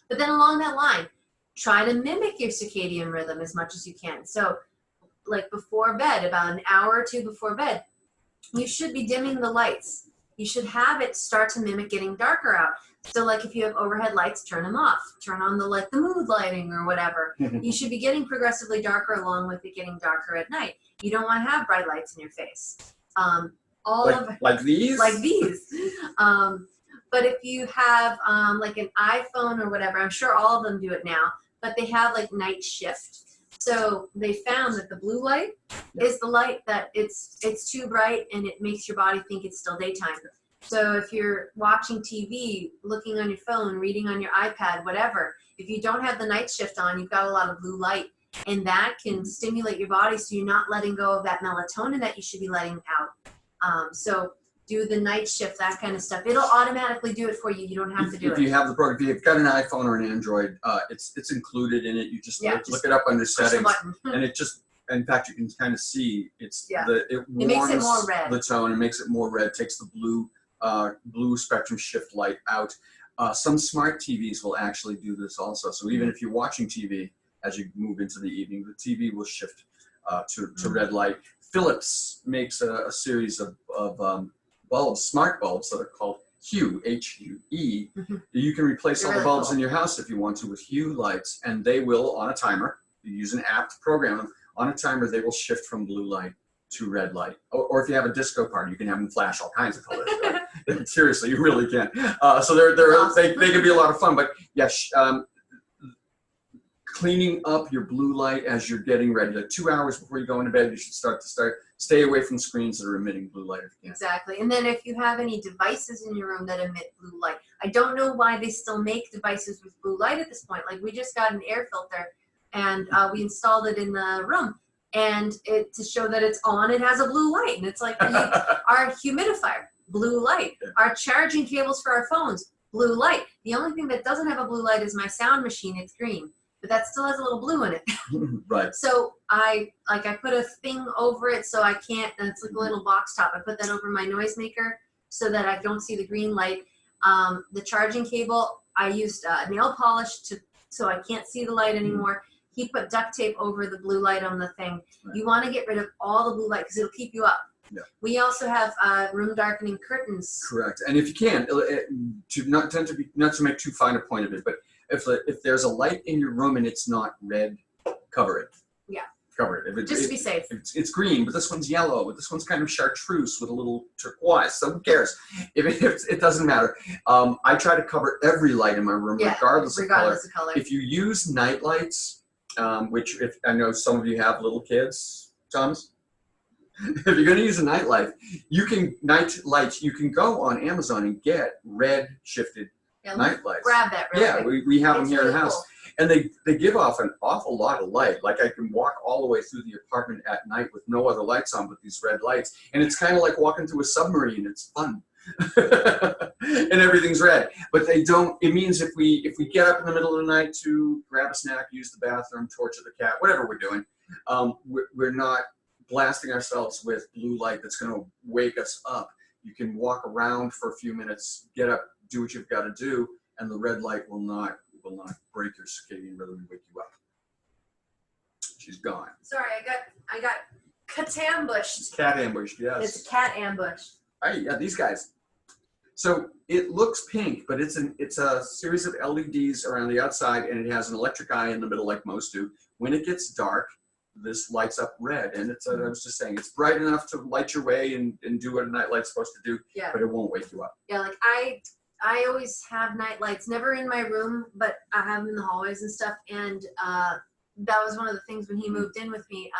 But then along that line, try to mimic your circadian rhythm as much as you can. So like before bed, about an hour or 2 before bed, you should be dimming the lights. You should have it start to mimic getting darker out. So like if you have overhead lights, turn them off. Turn on the mood lighting or whatever. You should be getting progressively darker along with it getting darker at night. You don't want to have bright lights in your face. Like these? Like these. But if you have like an iPhone or whatever, I'm sure all of them do it now, but they have like night shift. So they found that the blue light is the light that it's too bright, and it makes your body think it's still daytime. So if you're watching TV, looking on your phone, reading on your iPad, whatever, if you don't have the night shift on, you've got a lot of blue light, and that can stimulate your body so you're not letting go of that melatonin that you should be letting out. So do the night shift, that kind of stuff. It'll automatically do it for you. You don't have to do it. If you have the program, if you've got an iPhone or an Android, it's included in it. You just look it up under settings, and it just, in fact, you can kind of see it warms it more red. The tone. It makes it more red. Takes the blue spectrum shift light out. Some smart TVs will actually do this also. So even if you're watching TV, as you move into the evening, the TV will shift to red light. Philips makes a series of bulbs, smart bulbs, that are called Hue, H-U-E. You can replace all the bulbs in your house if you want to with Hue lights, and they will, on a timer, you use an app to program them, on a timer they will shift from blue light to red light. Or if you have a disco party, you can have them flash all kinds of colors. Seriously, you really can. So they're Awesome. they can be a lot of fun. But yes, cleaning up your blue light as you're getting ready. Like 2 hours before you go into bed, you should stay away from screens that are emitting blue light if you can. Exactly. And then if you have any devices in your room that emit blue light, I don't know why they still make devices with blue light at this point. Like we just got an air filter and we installed it in the room, and to show that it's on, it has a blue light, and it's like our humidifier, blue light, our charging cables for our phones, blue light. The only thing that doesn't have a blue light is my sound machine. It's green, but that still has a little blue in it. Right. So I put a thing over it so I can't, and it's like a little box top. I put that over my noisemaker so that I don't see the green light. The charging cable, I used nail polish so I can't see the light anymore. He put duct tape over the blue light on the thing. Right. You want to get rid of all the blue light because it'll keep you up. Yeah. We also have room darkening curtains. Correct. And if you can, not to make too fine a point of it, but if there's a light in your room and it's not red, cover it. Yeah. Cover it. Just to be safe. It's green, but this one's yellow, but this one's kind of chartreuse with a little turquoise. So who cares? It doesn't matter. I try to cover every light in my room, regardless of color. If you use night lights, which if I know some of you have little kids, Thomas. If you're going to use a night light, you can go on Amazon and get red shifted night lights. Grab that. Really we have them here in the house, cool. And they give off an awful lot of light. Like I can walk all the way through the apartment at night with no other lights on but these red lights, and it's kind of like walking through a submarine. It's fun. And everything's red, but they don't. It means if we get up in the middle of the night to grab a snack, use the bathroom, torture the cat, whatever we're doing, we're not blasting ourselves with blue light that's going to wake us up. You can walk around for a few minutes, get up, do what you've got to do, and the red light will not break your circadian rhythm and wake you up. She's gone. Sorry, I got cat ambushed. It's cat ambushed, yes. It's a cat ambush. Yeah, these guys. So it looks pink, but it's a series of LEDs around the outside, and it has an electric eye in the middle like most do. When it gets dark, this lights up red, and I was just saying, it's bright enough to light your way and do what a night light's supposed to do, but it won't wake you up. Yeah, like I always have night lights, never in my room, but I have them in the hallways and stuff, and that was one of the things when he moved in with me.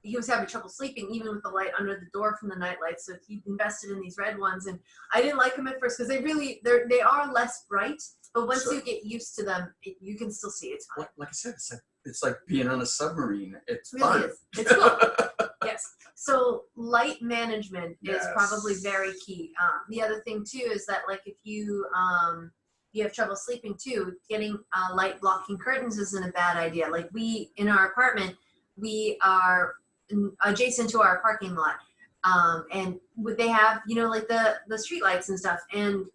He was having trouble sleeping even with the light under the door from the night lights, so he invested in these red ones, and I didn't like them at first because they are less bright, but once you get used to them, you can still see. It's fine. Like I said, it's like being on a submarine. It's really fun. It's cool. Yes. So light management is probably very key. The other thing too is that like if you have trouble sleeping too, getting light blocking curtains isn't a bad idea. Like in our apartment, we are adjacent to our parking lot, and they have like the street lights and stuff. And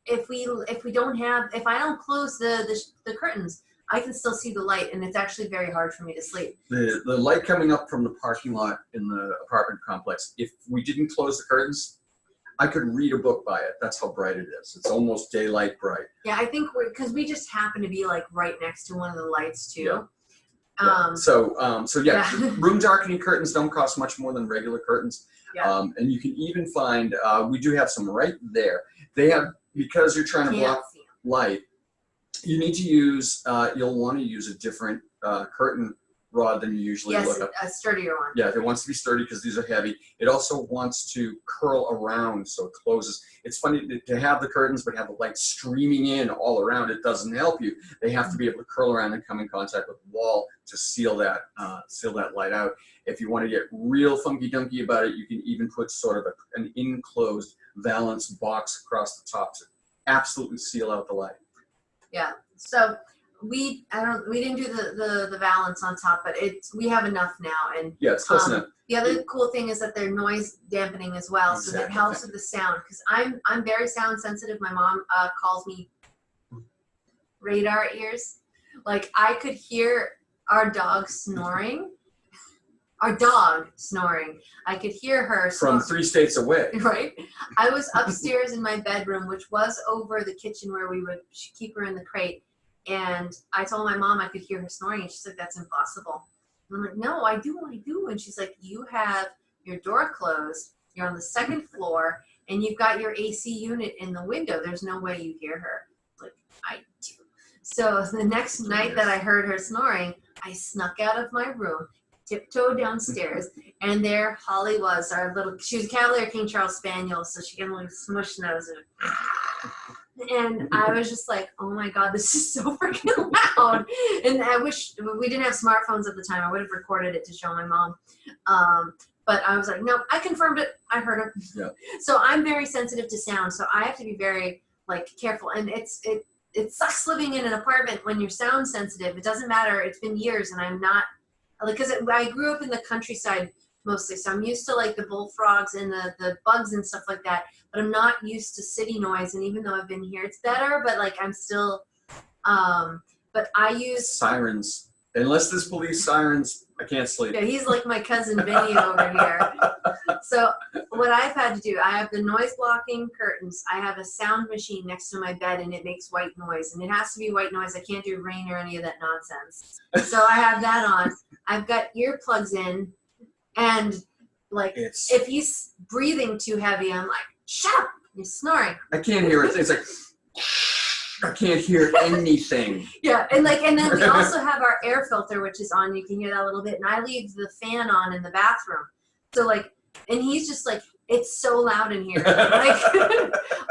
if I don't close the curtains, I can still see the light, and it's actually very hard for me to sleep. The light coming up from the parking lot in the apartment complex, if we didn't close the curtains, I could read a book by it. That's how bright it is. It's almost daylight bright. Yeah, I think because we just happen to be like right next to one of the lights too. Yeah. Room darkening curtains don't cost much more than regular curtains. Yeah. And you can even find, we do have some right there. They have, because you're trying to block light, you need to use, you'll want to use a different curtain rod than you usually look up. A sturdier one. Yeah, it wants to be sturdy because these are heavy. It also wants to curl around so it closes. It's funny to have the curtains but have the light streaming in all around. It doesn't help you. They have to be able to curl around and come in contact with the wall to seal that light out. If you want to get real funky dunky about it, you can even put sort of an enclosed valance box across the top to absolutely seal out the light. Yeah. So we didn't do the valance on top, but we have enough now, and it's close enough. The other cool thing is that they're noise dampening as well, so that helps with the sound. Because I'm very sound sensitive. My mom calls me radar ears. Like I could hear our dog snoring. I could hear her from 3 states away. Right. I was upstairs in my bedroom, which was over the kitchen where we would keep her in the crate. And I told my mom I could hear her snoring, and she's like, "That's impossible." And I'm like, "No, I do. And she's like, "You have your door closed. You're on the second floor, and you've got your AC unit in the window, there's no way you hear her. Like, I do. So the next night that I heard her snoring, I snuck out of my room, tiptoed downstairs, and there Holly was, she was a Cavalier King Charles Spaniel, so she can like smush nose and I was just like, oh my God, this is so freaking loud. And I wish we didn't have smartphones at the time. I would have recorded it to show my mom. But I was like, no, I confirmed it. I heard her. Yeah. So I'm very sensitive to sound. So I have to be very like careful. And it sucks living in an apartment when you're sound sensitive. It doesn't matter. It's been years and I'm not, like, because I grew up in the countryside mostly. So I'm used to like the bullfrogs and the bugs and stuff like that. But I'm not used to city noise. And even though I've been here, it's better. But like I'm still, but I use sirens. Unless there's police sirens, I can't sleep. Yeah, he's like my cousin Vinny over here. So what I've had to do, I have the noise blocking curtains. I have a sound machine next to my bed and it makes white noise. And it has to be white noise. I can't do rain or any of that nonsense. So I have that on. I've got earplugs in. And like if he's breathing too heavy, I'm like, shut up, you're snoring. I can't hear it. It's like, I can't hear anything. Yeah, and then we also have our air filter, which is on. You can hear that a little bit. And I leave the fan on in the bathroom. So like, and he's just like, it's so loud in here. Like,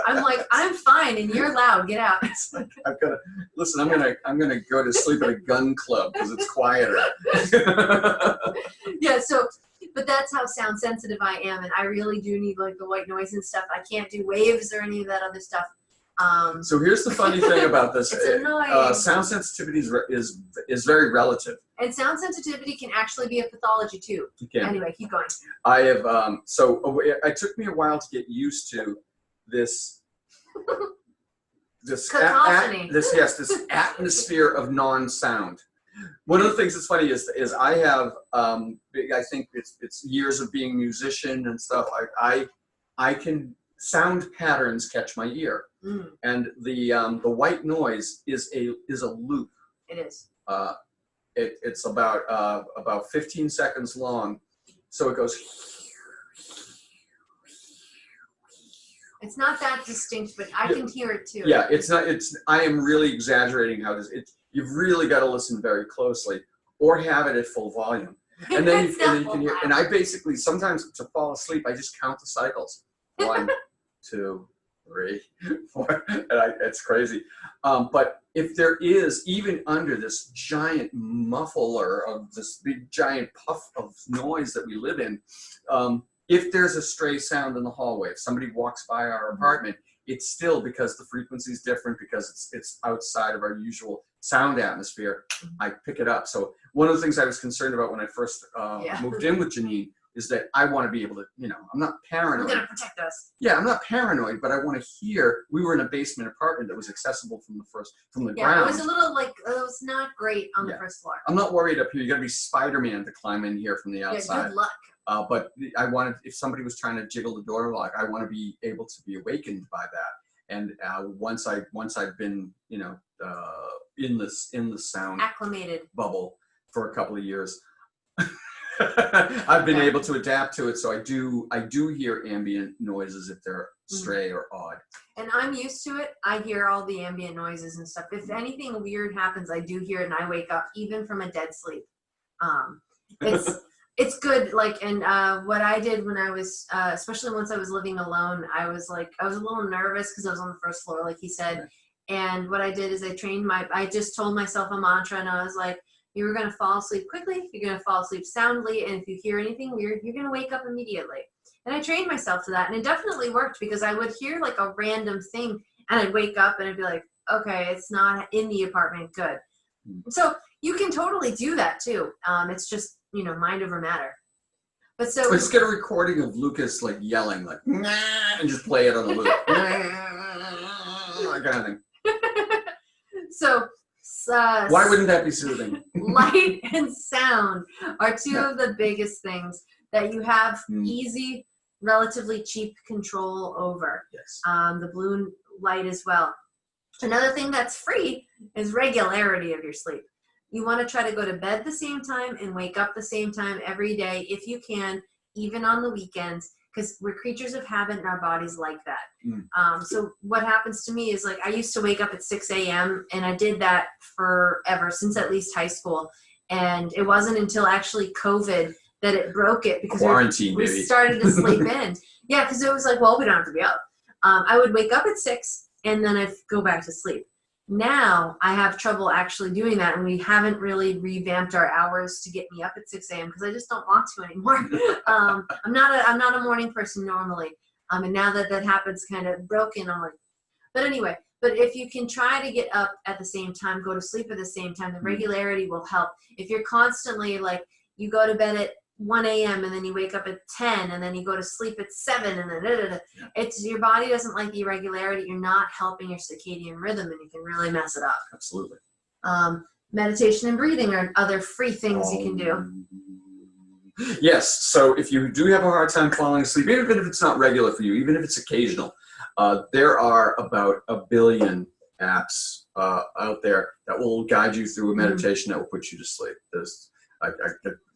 I'm like, I'm fine, and you're loud. Get out. I've got to listen. I'm gonna go to sleep at a gun club because it's quieter. Yeah. So, but that's how sound sensitive I am, and I really do need like the white noise and stuff. I can't do waves or any of that other stuff. So here's the funny thing about this. It's annoying. Sound sensitivity is very relative. And sound sensitivity can actually be a pathology too. It can. Anyway, keep going. I have it took me a while to get used to this cacophony. This atmosphere of non-sound. One of the things that's funny is I have I think it's years of being a musician and stuff. I can sound patterns catch my ear, and the white noise is a loop. It is. It's about 15 seconds long, so it goes. It's not that distinct, but I can hear it too. Yeah, it's not. I am really exaggerating how this. You've really got to listen very closely, or have it at full volume, and then you can hear. And I basically sometimes to fall asleep, I just count the cycles. 1, 2, 3, 4. It's crazy. But if there is, even under this giant muffler of this big giant puff of noise that we live in, if there's a stray sound in the hallway, if somebody walks by our apartment, it's still, because the frequency is different, because it's outside of our usual sound atmosphere, I pick it up. So one of the things I was concerned about when I first moved in with Janine is that I want to be able to, I'm not paranoid. We're going to protect us. Yeah, I'm not paranoid, but I want to hear. We were in a basement apartment that was accessible from the ground. Yeah, it was a little it was not great on the first floor. I'm not worried up here. You got to be Spider-Man to climb in here from the outside. Yeah, good luck. But I wanted, if somebody was trying to jiggle the door lock, I want to be able to be awakened by that. And once I've been, in the sound acclimated bubble for a couple of years, I've been able to adapt to it. So I do hear ambient noises if they're stray or odd. And I'm used to it. I hear all the ambient noises and stuff. If anything weird happens, I do hear it, and I wake up even from a dead sleep. It's good. Like, and what I did when I was, especially once I was living alone, I was a little nervous because I was on the first floor, like he said. Right. And what I did is I just told myself a mantra, and I was like, you're going to fall asleep quickly. You're going to fall asleep soundly. And if you hear anything weird, you're going to wake up immediately. And I trained myself to that. And it definitely worked, because I would hear like a random thing and I'd wake up and I'd be like, okay, it's not in the apartment. Good. So you can totally do that too. It's just, mind over matter. But so let's get a recording of Lucas like yelling like, nah, and just play it on the loop. That kind of thing. So why wouldn't that be soothing? Light and sound are two of the biggest things that you have easy, relatively cheap control over. Yes. The blue light as well. Another thing that's free is regularity of your sleep. You want to try to go to bed the same time and wake up the same time every day if you can, even on the weekends, because we're creatures of habit and our bodies like that. Mm. So what happens to me is like I used to wake up at 6 a.m. and I did that forever, since at least high school. And it wasn't until actually COVID that it broke it, because Quarantine, we baby. started to sleep in. Yeah, because it was like, well, we don't have to be up. I would wake up at 6 and then I'd go back to sleep. Now I have trouble actually doing that, and we haven't really revamped our hours to get me up at 6 a.m. because I just don't want to anymore. I'm not a morning person normally, and now that that habit's kind of broken, I'm like, but anyway. But if you can try to get up at the same time, go to sleep at the same time, the regularity will help. If you're constantly like, you go to bed at 1 a.m. and then you wake up at 10 and then you go to sleep at 7 and then it's your body doesn't like the irregularity. You're not helping your circadian rhythm, and you can really mess it up. Absolutely. Meditation and breathing are other free things you can do. Yes. So if you do have a hard time falling asleep, even if it's not regular for you, even if it's occasional, there are about 1 billion apps out there that will guide you through a meditation that will put you to sleep. There's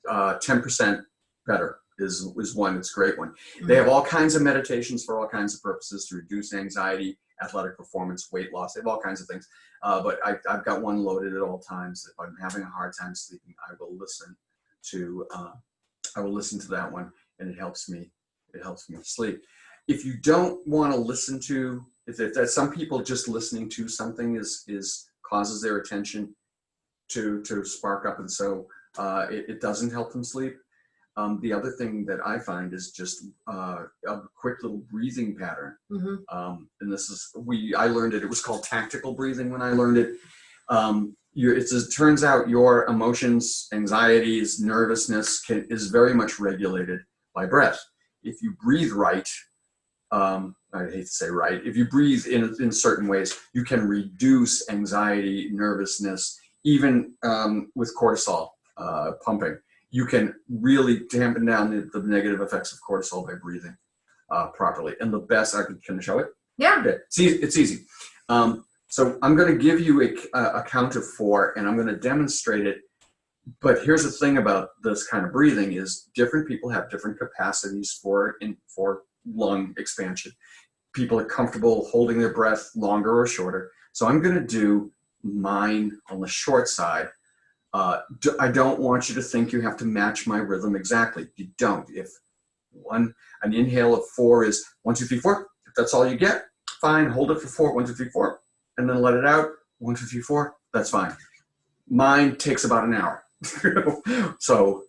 10% better is one. It's a great one. They have all kinds of meditations for all kinds of purposes to reduce anxiety, athletic performance, weight loss. They have all kinds of things. But I've got one loaded at all times. If I'm having a hard time sleeping, I will listen to that one, and it helps me sleep. If you don't want to listen to, if that some people just listening to something is causes their attention to spark up, and so it doesn't help them sleep. The other thing that I find is just a quick little breathing pattern. And this is, I learned it. It was called tactical breathing when I learned it. It turns out your emotions, anxieties, nervousness is very much regulated by breath. If you breathe right, I hate to say right, if you breathe in certain ways, you can reduce anxiety, nervousness, even with cortisol pumping. You can really dampen down the negative effects of cortisol by breathing properly. And the best, can I show it? Yeah. Okay. It's easy. So I'm going to give you a count of 4, and I'm going to demonstrate it. But here's the thing about this kind of breathing is different people have different capacities for lung expansion. People are comfortable holding their breath longer or shorter. So I'm going to do mine on the short side. I don't want you to think you have to match my rhythm exactly. You don't. If an inhale of 4 is 1, 2, 3, 4, if that's all you get, fine. Hold it for 4, 1, 2, 3, 4, and then let it out. 1, 2, 3, 4. That's fine. Mine takes about an hour. So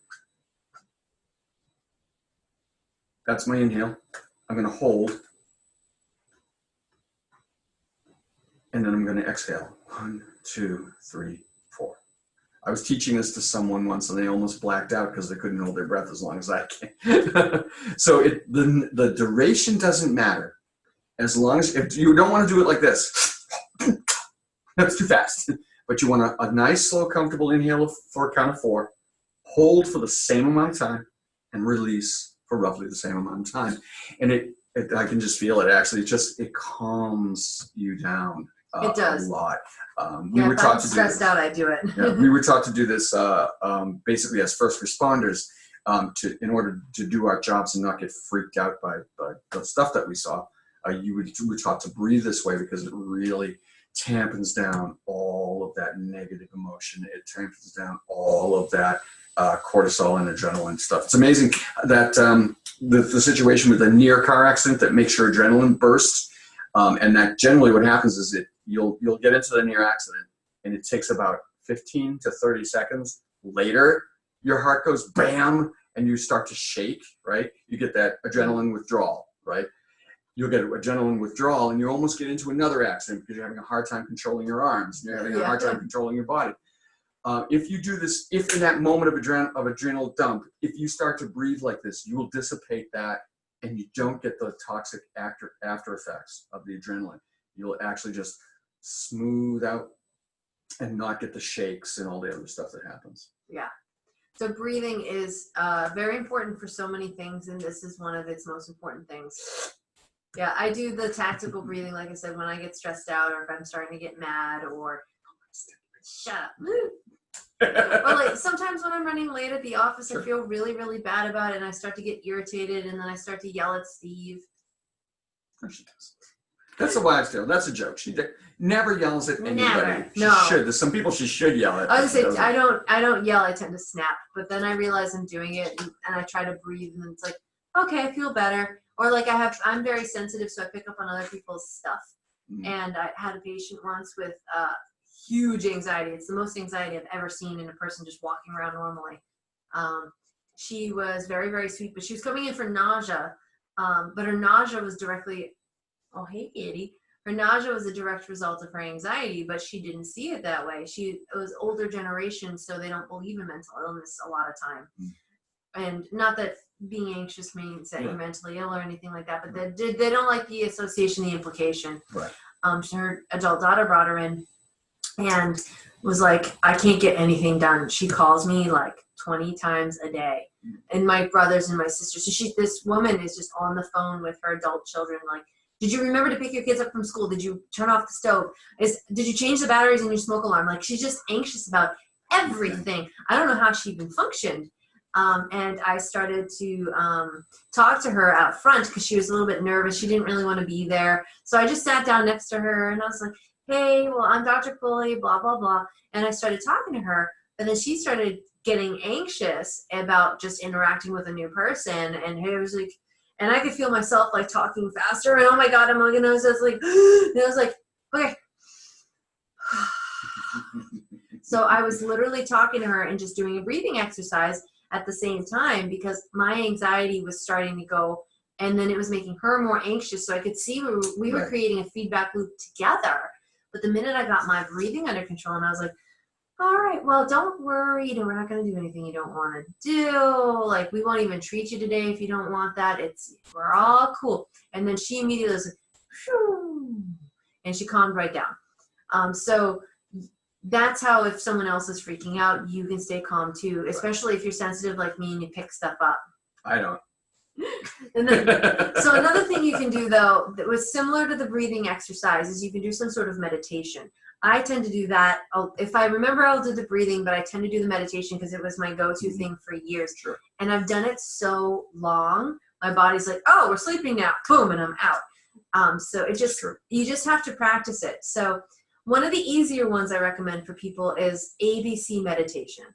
that's my inhale. I'm going to hold, and then I'm going to exhale. 1, 2, 3, 4. I was teaching this to someone once, and they almost blacked out because they couldn't hold their breath as long as I can. So the duration doesn't matter, as long as if you don't want to do it like this. That's too fast. But you want a nice, slow, comfortable inhale for a count of 4, hold for the same amount of time, and release for roughly the same amount of time. And I can just feel it. Actually, it calms you down. It does a lot. We were taught to stressed out. I do it. Yeah, we were taught to do this basically as first responders in order to do our jobs and not get freaked out by the stuff that we saw. We were taught to breathe this way because it really tampons down all of that negative emotion. It tampons down all of that cortisol and adrenaline stuff. It's amazing that the situation with a near car accident that makes your adrenaline burst, and that generally what happens is you'll get into the near accident, and it takes about 15 to 30 seconds later, your heart goes bam, and you start to shake, right? You get that adrenaline withdrawal, right? You'll get adrenaline withdrawal, and you almost get into another accident because you're having a hard time controlling your arms, and you're having a hard time controlling your body. If you do this, if in that moment of adrenal dump, if you start to breathe like this, you will dissipate that, and you don't get the toxic after effects of the adrenaline. You'll actually just smooth out and not get the shakes and all the other stuff that happens. Yeah. So breathing is very important for so many things, and this is one of its most important things. Yeah, I do the tactical breathing, like I said, when I get stressed out or if I'm starting to get mad or shut up. Or like sometimes when I'm running late at the office, I feel really, really bad about it, and I start to get irritated, and then I start to yell at Steve. Oh, she does. That's a wives' tale. That's a joke. She never yells at anybody. Never. She No. should. There's some people she should yell at. I was gonna say I don't yell. I tend to snap, but then I realize I'm doing it, and I try to breathe, and it's like, okay, I feel better. Or like I'm very sensitive, so I pick up on other people's stuff. And I had a patient once with huge anxiety. It's the most anxiety I've ever seen in a person just walking around normally. She was very, very sweet, but she was coming in for nausea. But her nausea was directly, oh, hey, Kitty. Her nausea was a direct result of her anxiety, but she didn't see it that way. It was older generation, so they don't believe in mental illness a lot of time. And not that being anxious means that you're mentally ill or anything like that, but they don't like the association, the implication. Right. Her adult daughter brought her in and was like, I can't get anything done. She calls me like 20 times a day. And my brothers and my sisters. So this woman is just on the phone with her adult children, like, did you remember to pick your kids up from school? Did you turn off the stove? Did you change the batteries in your smoke alarm? Like, she's just anxious about everything. I don't know how she even functioned. And I started to talk to her out front because she was a little bit nervous. She didn't really want to be there. So I just sat down next to her and I was like, hey, well, I'm Dr. Pulley, blah, blah, blah. And I started talking to her. And then she started getting anxious about just interacting with a new person. And it was like, and I could feel myself like talking faster. And oh my God, and I was like, and I was like, okay. So I was literally talking to her and just doing a breathing exercise at the same time because my anxiety was starting to go, and then it was making her more anxious. So I could see we were creating a feedback loop together. But the minute I got my breathing under control, and I was like, all right, well, don't worry. We're not going to do anything you don't want to do. Like, we won't even treat you today if you don't want that. We're all cool. And then she immediately was like, shoo, and she calmed right down. So that's how, if someone else is freaking out, you can stay calm too, especially if you're sensitive like me and you pick stuff up. I don't. And then, so another thing you can do, though, that was similar to the breathing exercise, is you can do some sort of meditation. I tend to do that. If I remember, I'll do the breathing, but I tend to do the meditation because it was my go-to thing for years. Sure. And I've done it so long, my body's like, oh, we're sleeping now. Boom, and I'm out. So you just have to practice it. So one of the easier ones I recommend for people is ABC meditation.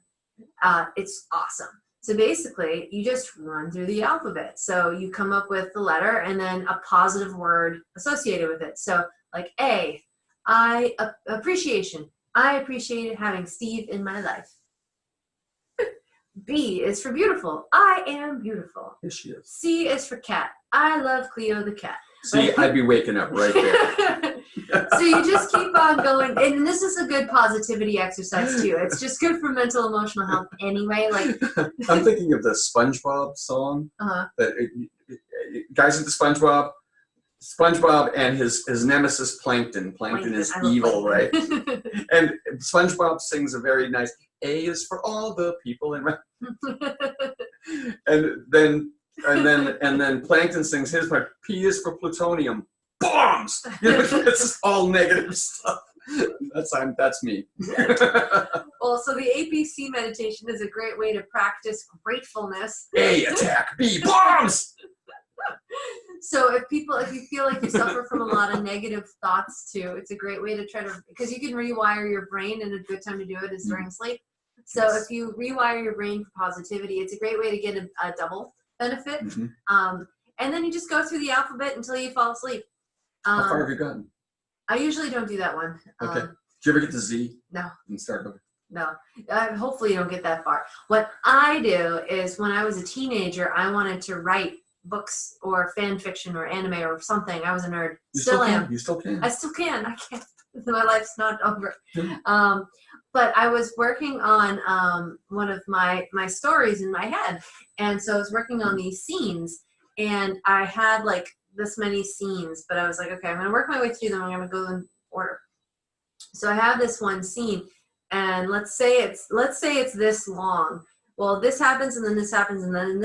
It's awesome. So basically, you just run through the alphabet. So you come up with the letter and then a positive word associated with it. So like A, appreciation. I appreciated having Steve in my life. B is for beautiful. I am beautiful. Yes, she is. C is for cat. I love Cleo the cat. See, I'd be waking up right there. So you just keep on going, and this is a good positivity exercise too. It's just good for mental emotional health anyway. Like, I'm thinking of the SpongeBob song. Guys at the SpongeBob and his nemesis Plankton. Plankton is evil, right? And SpongeBob sings a very nice A is for all the people and then Plankton sings his part. P is for plutonium. Bombs. It's just all negative stuff. That's me. Well, so the APC meditation is a great way to practice gratefulness. A attack. B bombs. So if you feel like you suffer from a lot of negative thoughts too, it's a great way to try to, because you can rewire your brain, and a good time to do it is during sleep. So if you rewire your brain for positivity, it's a great way to get a double benefit. And then you just go through the alphabet until you fall asleep. How far have you gotten? I usually don't do that one. Okay. Did you ever get to Z? No. And start over? No. Hopefully you don't get that far. What I do is, when I was a teenager, I wanted to write books or fan fiction or anime or something. I was a nerd. Still am. You still can. I still can. I can't. My life's not over. But I was working on one of my stories in my head. And so I was working on these scenes, and I had like this many scenes, but I was like, okay, I'm going to work my way through them. I'm going to go in order. So I have this one scene, and let's say it's this long. Well, this happens, and then this happens, and then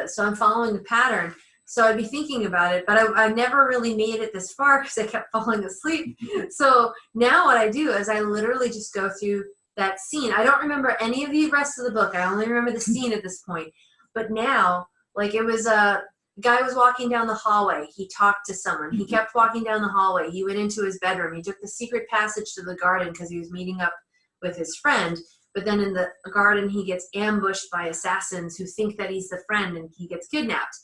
so I'm following the pattern. So I'd be thinking about it, but I never really made it this far because I kept falling asleep. So now what I do is I literally just go through that scene. I don't remember any of the rest of the book. I only remember the scene at this point. But now, like, it was a guy was walking down the hallway. He talked to someone. He kept walking down the hallway. He went into his bedroom. He took the secret passage to the garden because he was meeting up with his friend. But then in the garden, he gets ambushed by assassins who think that he's the friend, and he gets kidnapped.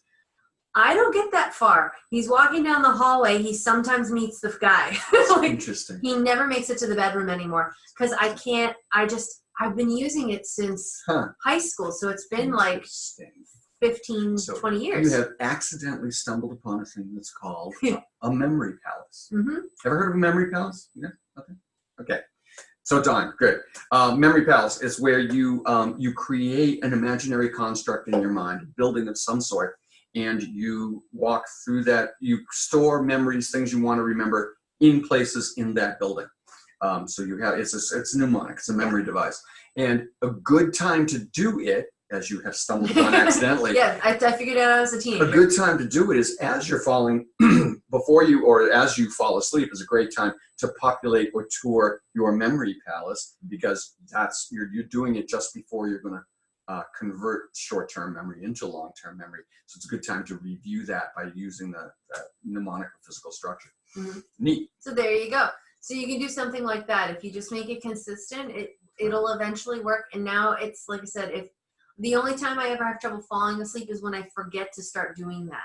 I don't get that far. He's walking down the hallway. He sometimes meets the guy. Like, interesting. He never makes it to the bedroom anymore because I've been using it since high school. So it's been like 15, 20 years. You have accidentally stumbled upon a thing that's called a memory palace. Ever heard of a memory palace? Yeah. Okay. So Dawn, good. Memory palace is where you create an imaginary construct in your mind, a building of some sort, and you walk through that. You store memories, things you want to remember, in places in that building. So you have it's a mnemonic, it's a memory device, and a good time to do it, as you have stumbled upon accidentally. Yeah, I figured it out as a teenager. A good time to do it is as you're falling, before you or as you fall asleep is a great time to populate or tour your memory palace, because you're doing it just before you're going to convert short-term memory into long-term memory. So it's a good time to review that by using that mnemonic or physical structure. Neat. So there you go. So you can do something like that. If you just make it consistent, it'll eventually work. And now it's, like I said, if the only time I ever have trouble falling asleep is when I forget to start doing that.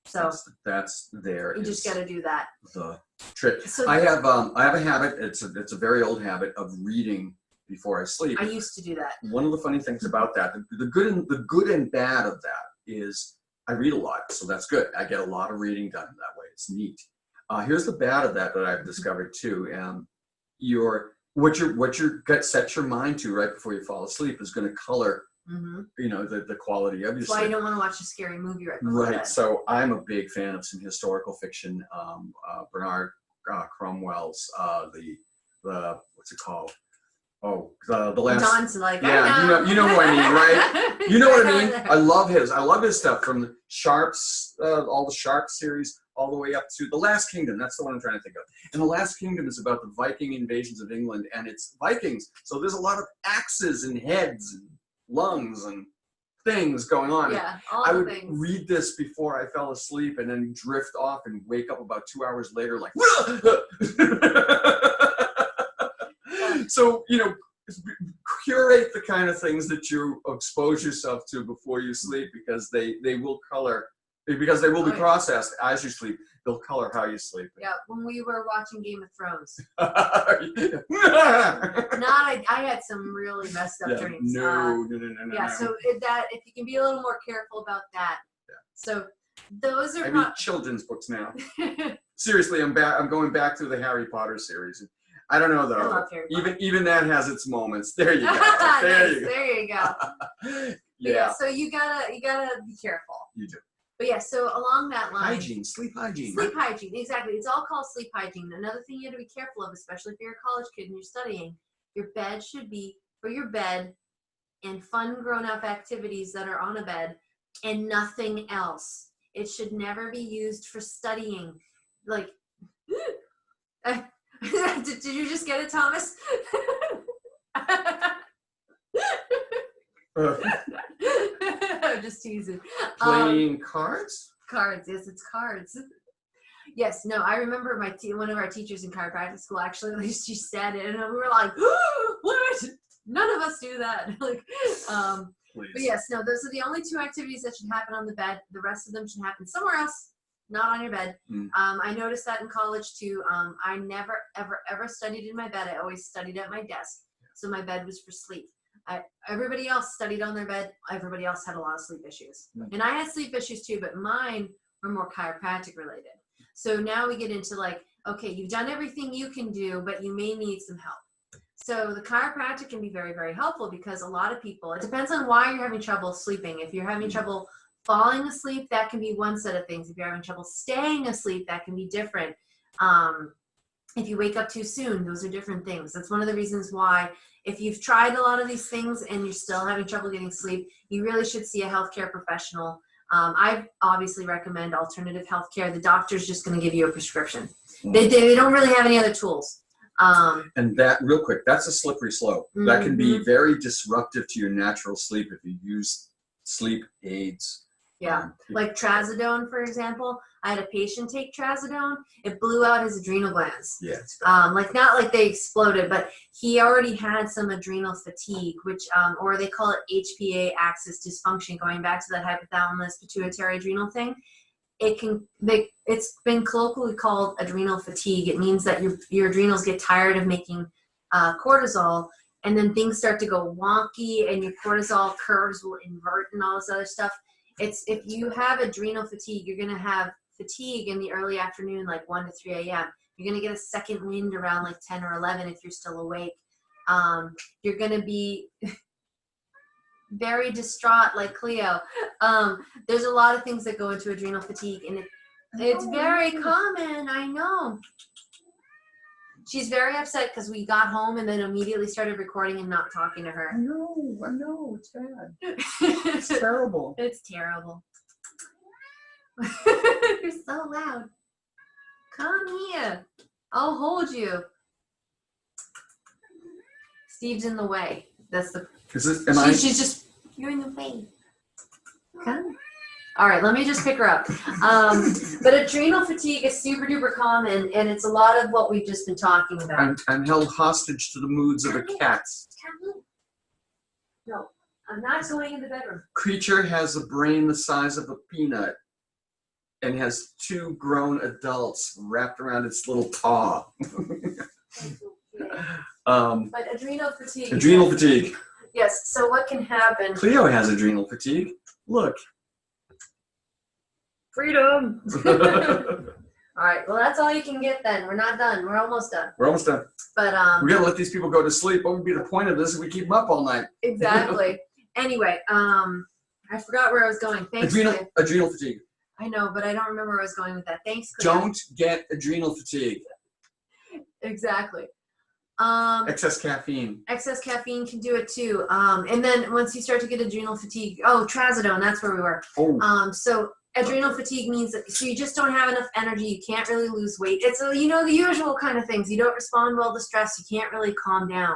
So that's there. You just got to do that. The trick. So I have a habit. It's a very old habit of reading before I sleep. I used to do that. One of the funny things about that, the good and bad of that is I read a lot, so that's good. I get a lot of reading done that way. It's neat. Here's the bad of that I've discovered too. What your gut sets your mind to right before you fall asleep is going to color, the quality of your sleep. That's why you don't want to watch a scary movie right before bed. So I'm a big fan of some historical fiction. Bernard Cromwell's the what's it called? Oh, the last. John's like, yeah, you know who I mean, right? You know what I mean. I love his stuff, from the Sharps, all the Sharps series, all the way up to The Last Kingdom. That's the one I'm trying to think of. And The Last Kingdom is about the Viking invasions of England, and it's Vikings. So there's a lot of axes and heads and lungs and things going on. Yeah, I would read this before I fell asleep and then drift off and wake up about 2 hours later like, So, curate the kind of things that you expose yourself to before you sleep, because they will color, because they will be processed as you sleep. They'll color how you sleep. Yeah, when we were watching Game of Thrones. I had some really messed up dreams. No. Yeah, so if you can be a little more careful about that. Yeah. So those are I read children's books now. Seriously, I'm going back through the Harry Potter series. I don't know though. I love Harry Potter. Even that has its moments. There you go. There you go. Yeah. So you gotta be careful. You do. But yeah, so along that line. Hygiene, sleep hygiene. Sleep hygiene, exactly. It's all called sleep hygiene. Another thing you have to be careful of, especially if you're a college kid and you're studying, your bed should be for your bed and fun grown-up activities that are on a bed and nothing else. It should never be used for studying. Like, did you just get it, Thomas? I'm just teasing. Playing cards? Cards, yes, it's cards. Yes, no, I remember one of our teachers in chiropractic school, actually, she said it, and we were like, what? None of us do that. Like, but yes, no, those are the only two activities that should happen on the bed. The rest of them should happen somewhere else, not on your bed. I noticed that in college too. I never, ever studied in my bed. I always studied at my desk. So my bed was for sleep. Everybody else studied on their bed. Everybody else had a lot of sleep issues. And I had sleep issues too, but mine were more chiropractic related. So now we get into like, okay, you've done everything you can do, but you may need some help. So the chiropractic can be very, very helpful, because a lot of people, it depends on why you're having trouble sleeping. If you're having trouble falling asleep, that can be one set of things. If you're having trouble staying asleep, that can be different. If you wake up too soon, those are different things. That's one of the reasons why, if you've tried a lot of these things and you're still having trouble getting sleep, you really should see a healthcare professional. I obviously recommend alternative healthcare. The doctor's just going to give you a prescription. They don't really have any other tools. And that, real quick, that's a slippery slope. That can be very disruptive to your natural sleep if you use sleep aids. Yeah, like trazodone, for example. I had a patient take trazodone. It blew out his adrenal glands. Yeah. Like not like they exploded, but he already had some adrenal fatigue, which, or they call it HPA axis dysfunction, going back to that hypothalamus pituitary adrenal thing. It's been colloquially called adrenal fatigue. It means that your adrenals get tired of making cortisol, and then things start to go wonky, and your cortisol curves will invert and all this other stuff. If you have adrenal fatigue, you're going to have fatigue in the early afternoon, like 1 to 3 a.m. You're going to get a second wind around like 10 or 11 if you're still awake. You're going to be very distraught like Cleo. There's a lot of things that go into adrenal fatigue, and it's very common. I know. She's very upset because we got home and then immediately started recording and not talking to her. I know, it's bad. It's terrible. It's terrible. You're so loud. Come here. I'll hold you. Steve's in the way. That's the. She's just. You're in the way. Come. All right, let me just pick her up. But adrenal fatigue is super duper common, and it's a lot of what we've just been talking about. I'm held hostage to the moods of a cat. No, I'm not going in the bedroom. Creature has a brain the size of a peanut and has 2 grown adults wrapped around its little paw. But adrenal fatigue. Adrenal fatigue. Yes, so what can happen? Cleo has adrenal fatigue. Look. Freedom. All right, well, that's all you can get then. We're not done. We're almost done. We're almost done. But we gotta let these people go to sleep. What would be the point of this if we keep them up all night? Exactly. Anyway, I forgot where I was going. Thanks. Adrenal fatigue. I know, but I don't remember where I was going with that. Thanks. Cleo. Don't get adrenal fatigue. Exactly. Excess caffeine. Excess caffeine can do it too. And then once you start to get adrenal fatigue, trazodone, that's where we were. Oh. So adrenal fatigue means that so you just don't have enough energy. You can't really lose weight. It's the usual kind of things. You don't respond well to stress. You can't really calm down.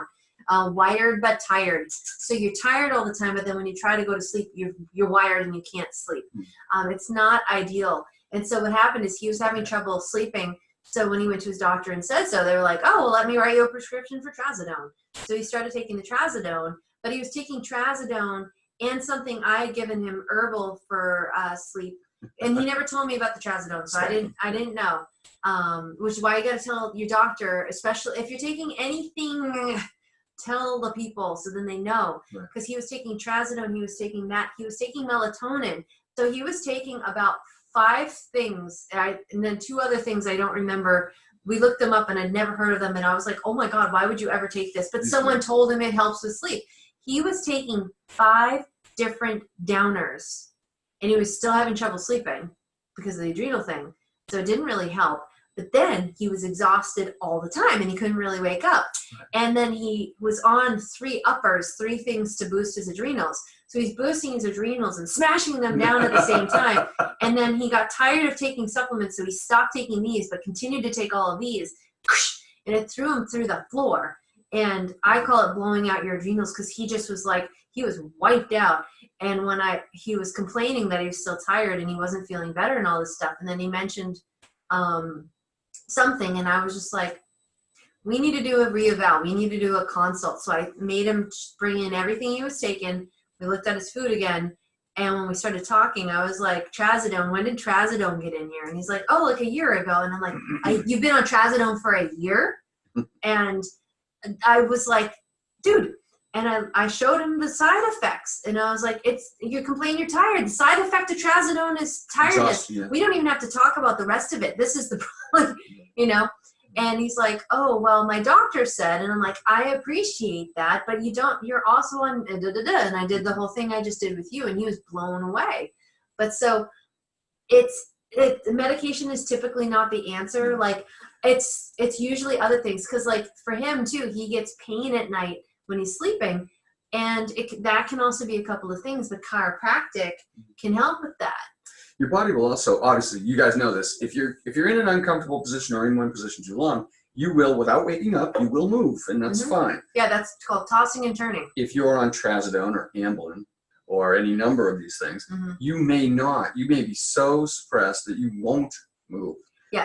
Wired but tired. So you're tired all the time, but then when you try to go to sleep, you're wired and you can't sleep. It's not ideal. And so what happened is he was having trouble sleeping. So when he went to his doctor and said so, they were like, oh, well, let me write you a prescription for trazodone. So he started taking the trazodone, but he was taking trazodone and something I had given him herbal for sleep. And he never told me about the trazodone, so I didn't know. Which is why you got to tell your doctor, especially if you're taking anything, tell the people so then they know. Because he was taking trazodone, he was taking that, he was taking melatonin. So he was taking about 5 things, and then 2 other things I don't remember. We looked them up and I'd never heard of them, and I was like, oh my God, why would you ever take this? But someone told him it helps with sleep. He was taking 5 different downers, and he was still having trouble sleeping because of the adrenal thing. So it didn't really help. But then he was exhausted all the time, and he couldn't really wake up. And then he was on 3 uppers, 3 things to boost his adrenals. So he's boosting his adrenals and smashing them down at the same time. And then he got tired of taking supplements, so he stopped taking these, but continued to take all of these. And it threw him through the floor. And I call it blowing out your adrenals, because he just was like, he was wiped out. And when he was complaining that he was still tired and he wasn't feeling better and all this stuff. And then he mentioned something, and I was just like, we need to do a reeval. We need to do a consult. So I made him bring in everything he was taking. We looked at his food again, and when we started talking, I was like, trazodone, when did trazodone get in here? And he's like, oh, like a year ago. And I'm like, you've been on trazodone for a year? And I was like, dude. And I showed him the side effects, and I was like, you're complaining you're tired. The side effect of trazodone is tiredness. We don't even have to talk about the rest of it. This is the problem, And he's like, oh, well, my doctor said, and I'm like, I appreciate that, but you're also on and I did the whole thing I just did with you, and he was blown away. But so the medication is typically not the answer. Like it's usually other things. 'Cause like for him too, he gets pain at night when he's sleeping, and that can also be a couple of things. The chiropractic can help with that. Your body will also, obviously, you guys know this, if you're in an uncomfortable position or in one position too long, you will, without waking up, you will move, and that's fine. Yeah, that's called tossing and turning. If you're on trazodone or Ambien or any number of these things, you may be so suppressed that you won't move,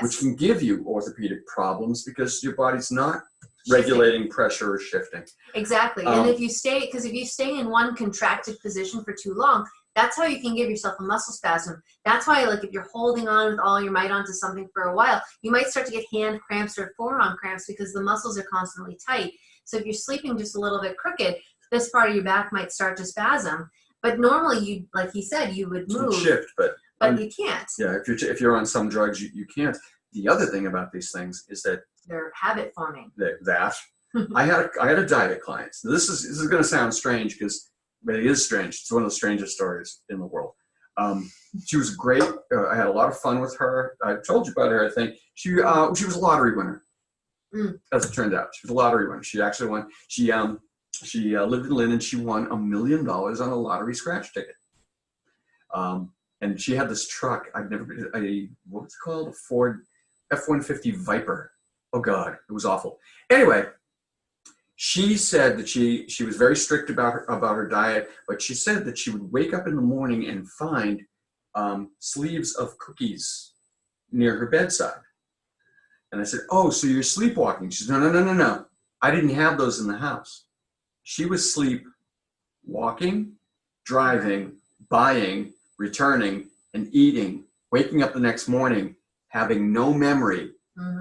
which can give you orthopedic problems because your body's not regulating pressure or shifting. Exactly. And if you stay in one contracted position for too long, that's how you can give yourself a muscle spasm. That's why, like, if you're holding on with all your might onto something for a while, you might start to get hand cramps or forearm cramps because the muscles are constantly tight. So if you're sleeping just a little bit crooked, this part of your back might start to spasm. But normally, you, like he said, you would move. You'd shift, but you can't. Yeah, if you're on some drugs, you can't. The other thing about these things is that they're habit forming. I had a diet client. So this is going to sound strange but it is strange. It's one of the strangest stories in the world. She was great. I had a lot of fun with her. I told you about her, I think. She was a lottery winner. As it turned out, she was a lottery winner. She actually won. She lived in Lynn, and she won $1 million on a lottery scratch ticket. And she had this truck. What's it called? A Ford F-150 Viper. Oh God, it was awful. Anyway, she said that she was very strict about her diet, but she said that she would wake up in the morning and find sleeves of cookies near her bedside. And I said, "Oh, so you're sleepwalking?" She said, No. I didn't have those in the house. She was sleepwalking, driving, buying, returning, and eating, waking up the next morning, having no memory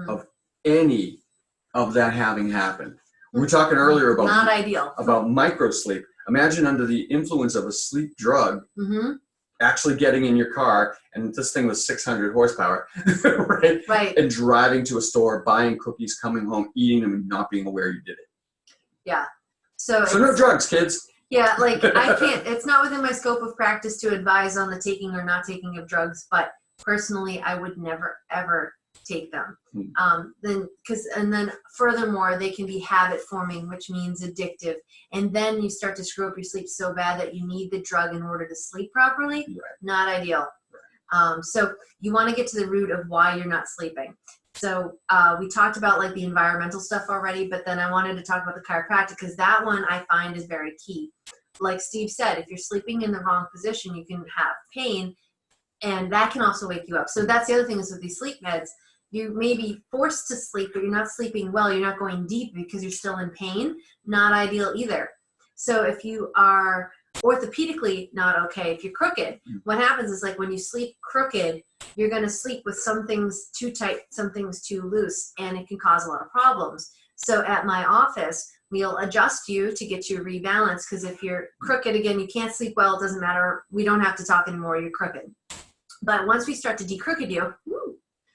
of any of that having happened. We were talking earlier about not ideal. About microsleep. Imagine under the influence of a sleep drug, actually getting in your car, and this thing was 600 horsepower, right? Right. And driving to a store, buying cookies, coming home, eating them, and not being aware you did it. Yeah. So no drugs, kids. Yeah, like I can't. It's not within my scope of practice to advise on the taking or not taking of drugs, but personally, I would never ever take them. Then furthermore, they can be habit forming, which means addictive, and then you start to screw up your sleep so bad that you need the drug in order to sleep properly. Right. Not ideal. Right. So you want to get to the root of why you're not sleeping. So we talked about like the environmental stuff already, but then I wanted to talk about the chiropractic because that one I find is very key. Like Steve said, if you're sleeping in the wrong position, you can have pain, and that can also wake you up. So that's the other thing is with these sleep meds, you may be forced to sleep, but you're not sleeping well. You're not going deep because you're still in pain. Not ideal either. So if you are orthopedically not okay, if you're crooked, what happens is like when you sleep crooked, you're going to sleep with some things too tight, some things too loose, and it can cause a lot of problems. So at my office, we'll adjust you to get you rebalanced because if you're crooked again, you can't sleep well, it doesn't matter. We don't have to talk anymore, you're crooked. But once we start to decrooked you,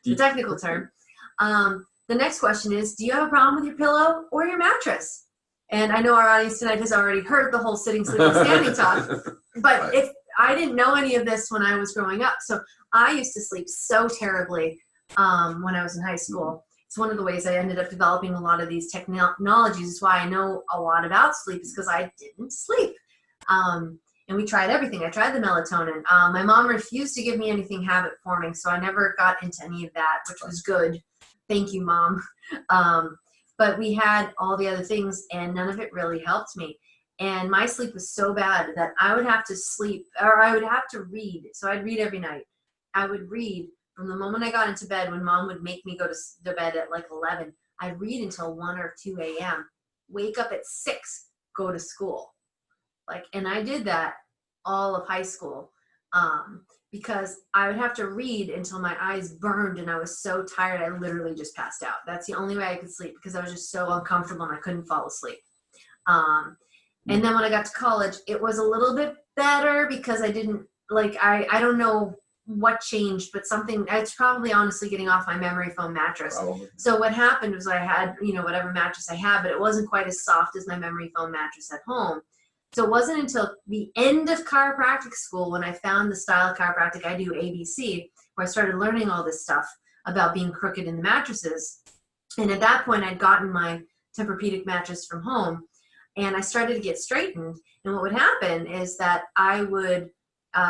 the technical term, the next question is, do you have a problem with your pillow or your mattress? And I know our audience tonight has already heard the whole sitting, sleeping, standing talk, but if I didn't know any of this when I was growing up. So I used to sleep so terribly when I was in high school. It's one of the ways I ended up developing a lot of these technologies. It's why I know a lot about sleep is because I didn't sleep. And we tried everything. I tried the melatonin. My mom refused to give me anything habit forming, so I never got into any of that, which was good. Thank you, Mom. But we had all the other things, and none of it really helped me. And my sleep was so bad that I would have to sleep, or I would have to read. So I'd read every night. I would read from the moment I got into bed when Mom would make me go to bed at like 11. I'd read until 1 or 2 a.m. Wake up at 6, go to school. And I did that all of high school because I would have to read until my eyes burned and I was so tired I literally just passed out. That's the only way I could sleep because I was just so uncomfortable and I couldn't fall asleep. And then when I got to college, it was a little bit better because I didn't, I don't know what changed, but it's probably honestly getting off my memory foam mattress. Probably. So what happened was I had, whatever mattress I had, but it wasn't quite as soft as my memory foam mattress at home. So it wasn't until the end of chiropractic school when I found the style of chiropractic I do, ABC, where I started learning all this stuff about being crooked in the mattresses. And at that point, I'd gotten my Tempur-Pedic mattress from home, and I started to get straightened. And what would happen is that I would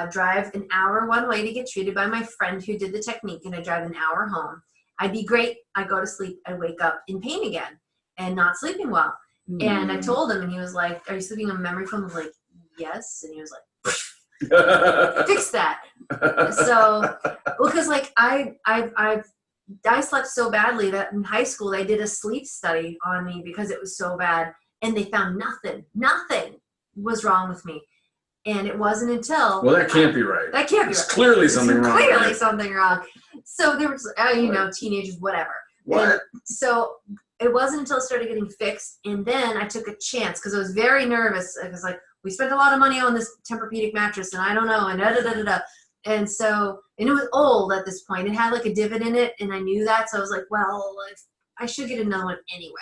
drive an hour one way to get treated by my friend who did the technique, and I'd drive an hour home. I'd be great. I'd go to sleep. I'd wake up in pain again and not sleeping well. And I told him, and he was like, "Are you sleeping on memory foam?" I was like, "Yes." And he was like, "Fix that." So, because like I slept so badly that in high school they did a sleep study on me because it was so bad, and they found nothing was wrong with me. And it wasn't until that can't be right. That can't be There's right. clearly something wrong. Clearly something wrong. So there was, teenagers, whatever. What? And so it wasn't until it started getting fixed, and then I took a chance because I was very nervous. I was like, we spent a lot of money on this Tempur-Pedic mattress, and I don't know, and da-da-da-da-da. And so, and it was old at this point. It had like a divot in it, and I knew that. So I was like, well, I should get another one anyway.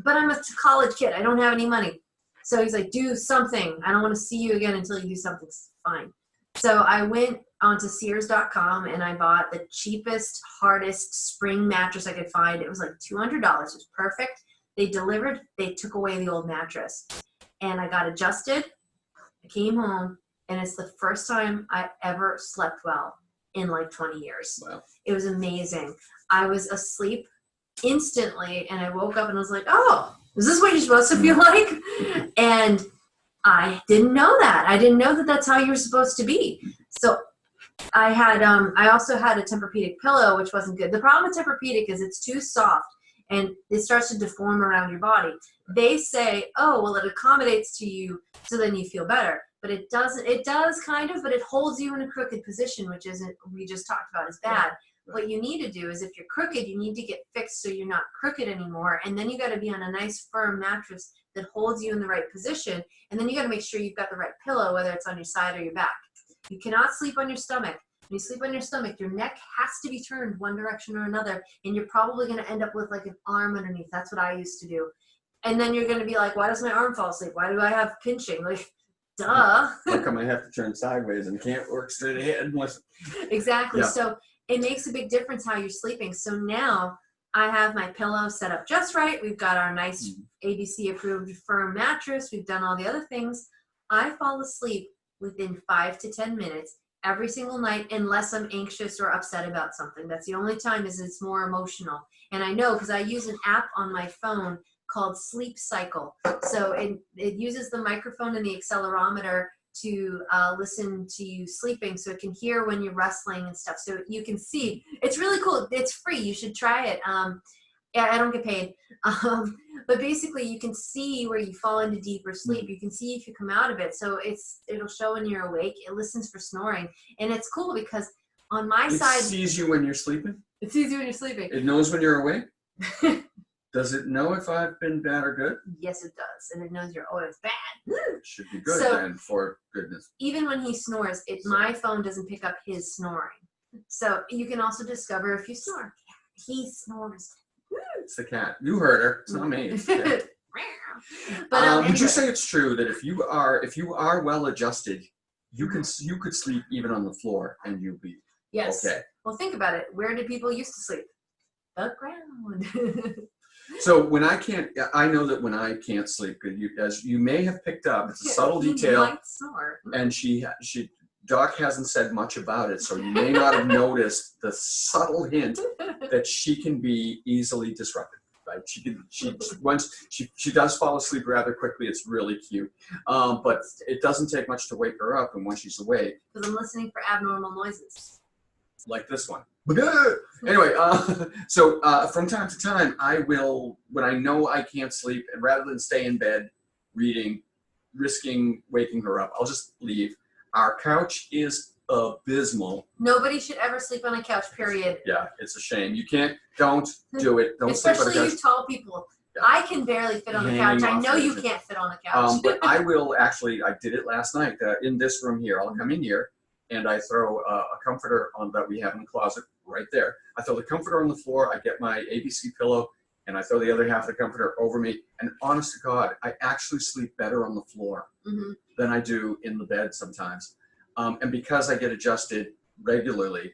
But I'm a college kid. I don't have any money. So he's like, do something. I don't want to see you again until you do something. Fine. So I went onto Sears.com and I bought the cheapest, hardest spring mattress I could find. It was like $200. It was perfect. They delivered. They took away the old mattress. And I got adjusted. I came home. And it's the first time I ever slept well in like 20 years. Wow. It was amazing. I was asleep instantly, and I woke up and I was like, oh, is this what you're supposed to feel like? And I didn't know that. I didn't know that that's how you're supposed to be. So I also had a Tempur-Pedic pillow, which wasn't good. The problem with Tempur-Pedic is it's too soft, and it starts to deform around your body. They say, oh, well, it accommodates to you, so then you feel better. But it doesn't. It does kind of, but it holds you in a crooked position, which isn't, we just talked about, is bad. Right. What you need to do is, if you're crooked, you need to get fixed so you're not crooked anymore. And then you got to be on a nice firm mattress that holds you in the right position. And then you got to make sure you've got the right pillow, whether it's on your side or your back. You cannot sleep on your stomach. When you sleep on your stomach, your neck has to be turned one direction or another, and you're probably going to end up with like an arm underneath. That's what I used to do. And then you're going to be like, why does my arm fall asleep? Why do I have pinching? Like, duh. How come I have to turn sideways and can't work straight ahead unless... Exactly. Yeah. So it makes a big difference how you're sleeping. So now I have my pillow set up just right. We've got our nice ABC approved firm mattress. We've done all the other things. I fall asleep within 5 to 10 minutes every single night, unless I'm anxious or upset about something. That's the only time is it's more emotional. And I know because I use an app on my phone called Sleep Cycle. So it uses the microphone and the accelerometer to listen to you sleeping, so it can hear when you're rustling and stuff. So you can see. It's really cool. It's free. You should try it. Yeah, I don't get paid. But basically you can see where you fall into deeper sleep. You can see if you come out of it. So it'll show when you're awake. It listens for snoring. And it's cool because on my side... It sees you when you're sleeping? It sees you when you're sleeping. It knows when you're awake? Does it know if I've been bad or good? Yes, it does. And it knows you're always bad. It should be good then, for goodness. Even when he snores, my phone doesn't pick up his snoring. So you can also discover if you snore. He snores. It's the cat. You heard her. It's not me. It's the cat. But would you say it's true that if you are well adjusted, you could sleep even on the floor and you'll be okay? Well, think about it. Where did people used to sleep? The ground. So when I know that when I can't sleep, as you may have picked up, it's a subtle detail. Might snore. And Doc hasn't said much about it, so you may not have noticed the subtle hint that she can be easily disrupted. Right? She does fall asleep rather quickly. It's really cute, but it doesn't take much to wake her up. And when she's awake, because I'm listening for abnormal noises, like this one. Anyway, so from time to time, I will, when I know I can't sleep, and rather than stay in bed reading, risking waking her up, I'll just leave. Our couch is abysmal. Nobody should ever sleep on a couch, period. Yeah, it's a shame. Don't do it. Don't Especially sleep on a couch. You tall people. Yeah. I can barely fit on the couch. I know you can't fit on a couch. But I will actually, I did it last night in this room here. I'll come in here and I throw a comforter on that we have in the closet right there. I throw the comforter on the floor. I get my ABC pillow and I throw the other half of the comforter over me. And honest to God, I actually sleep better on the floor than I do in the bed sometimes. And because I get adjusted regularly,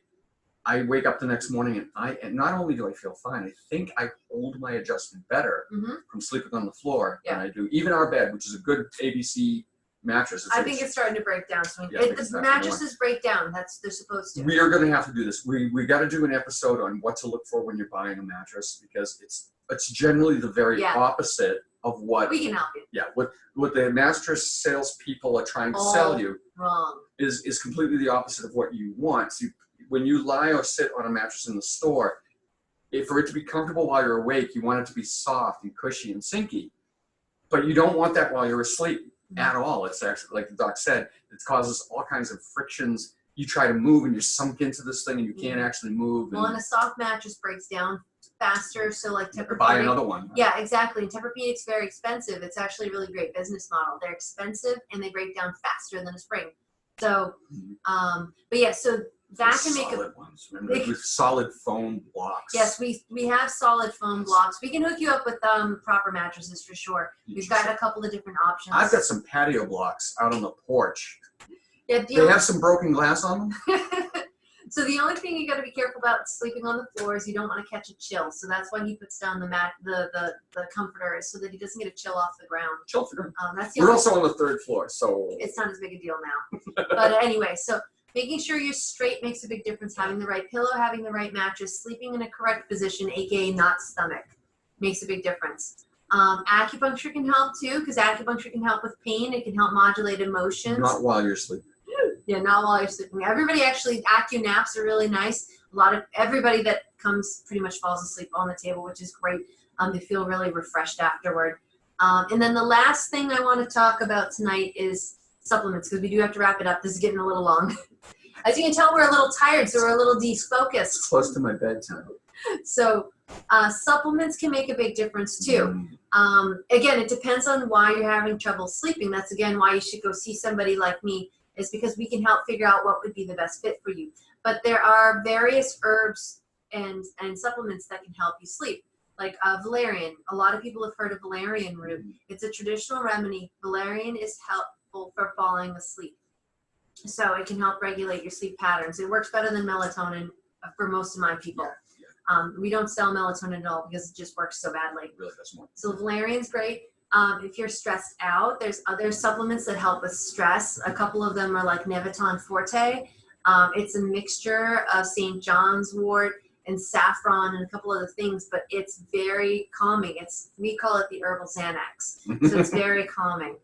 I wake up the next morning and not only do I feel fine, I think I hold my adjustment better from sleeping on the floor than I do. Even our bed, which is a good ABC mattress. I think it's starting to break down. So Yeah, I think the it's not mattresses break down. They're supposed to. We are going to have to do this. We got to do an episode on what to look for when you're buying a mattress, because it's generally the very opposite of what we can help you. Yeah, what the mattress salespeople are trying to All sell you wrong. is completely the opposite of what you want. So when you lie or sit on a mattress in the store, for it to be comfortable while you're awake, you want it to be soft and cushy and sinky. But you don't want that while you're asleep at all. It's actually, like the doc said, it causes all kinds of frictions. You try to move and you're sunk into this thing and you can't actually move. Well, and a soft mattress breaks down faster, so like Tempur-Pedic. Buy another one. Yeah, exactly. And Tempur-Pedic's very expensive. It's actually a really great business model. They're expensive and they break down faster than a spring. So, but yeah, so that can make solid ones. Remember, with solid foam blocks. Yes, we have solid foam blocks. We can hook you up with proper mattresses for sure. We've got a couple of different options. I've got some patio blocks out on the porch. Yeah, they have some broken glass on them. So the only thing you got to be careful about sleeping on the floor is you don't want to catch a chill. So that's why he puts down the comforter, so that he doesn't get a chill off the ground. Chill off the ground. We're also on the 3rd floor, so it's not as big a deal now. But anyway, so making sure you're straight makes a big difference. Having the right pillow, having the right mattress, sleeping in a correct position, aka not stomach, makes a big difference. Acupuncture can help too, because acupuncture can help with pain. It can help modulate emotions. Not while you're sleeping. Yeah, not while you're sleeping. Everybody actually, acu naps are really nice. Everybody that comes pretty much falls asleep on the table, which is great. They feel really refreshed afterward. And then the last thing I want to talk about tonight is supplements, because we do have to wrap it up. This is getting a little long. As you can tell, we're a little tired, so we're a little defocused. It's close to my bedtime. So supplements can make a big difference too. Again, it depends on why you're having trouble sleeping. That's again why you should go see somebody like me, is because we can help figure out what would be the best fit for you. But there are various herbs and supplements that can help you sleep, like valerian. A lot of people have heard of valerian root. It's a traditional remedy. Valerian is helpful for falling asleep. So it can help regulate your sleep patterns. It works better than melatonin for most of my people. We don't sell melatonin at all because it just works so badly. It really doesn't work. So valerian's great. If you're stressed out, there's other supplements that help with stress. A couple of them are like Neviton Forte. It's a mixture of St. John's wort and saffron and a couple other things, but it's very calming. We call it the herbal Xanax. So it's very calming.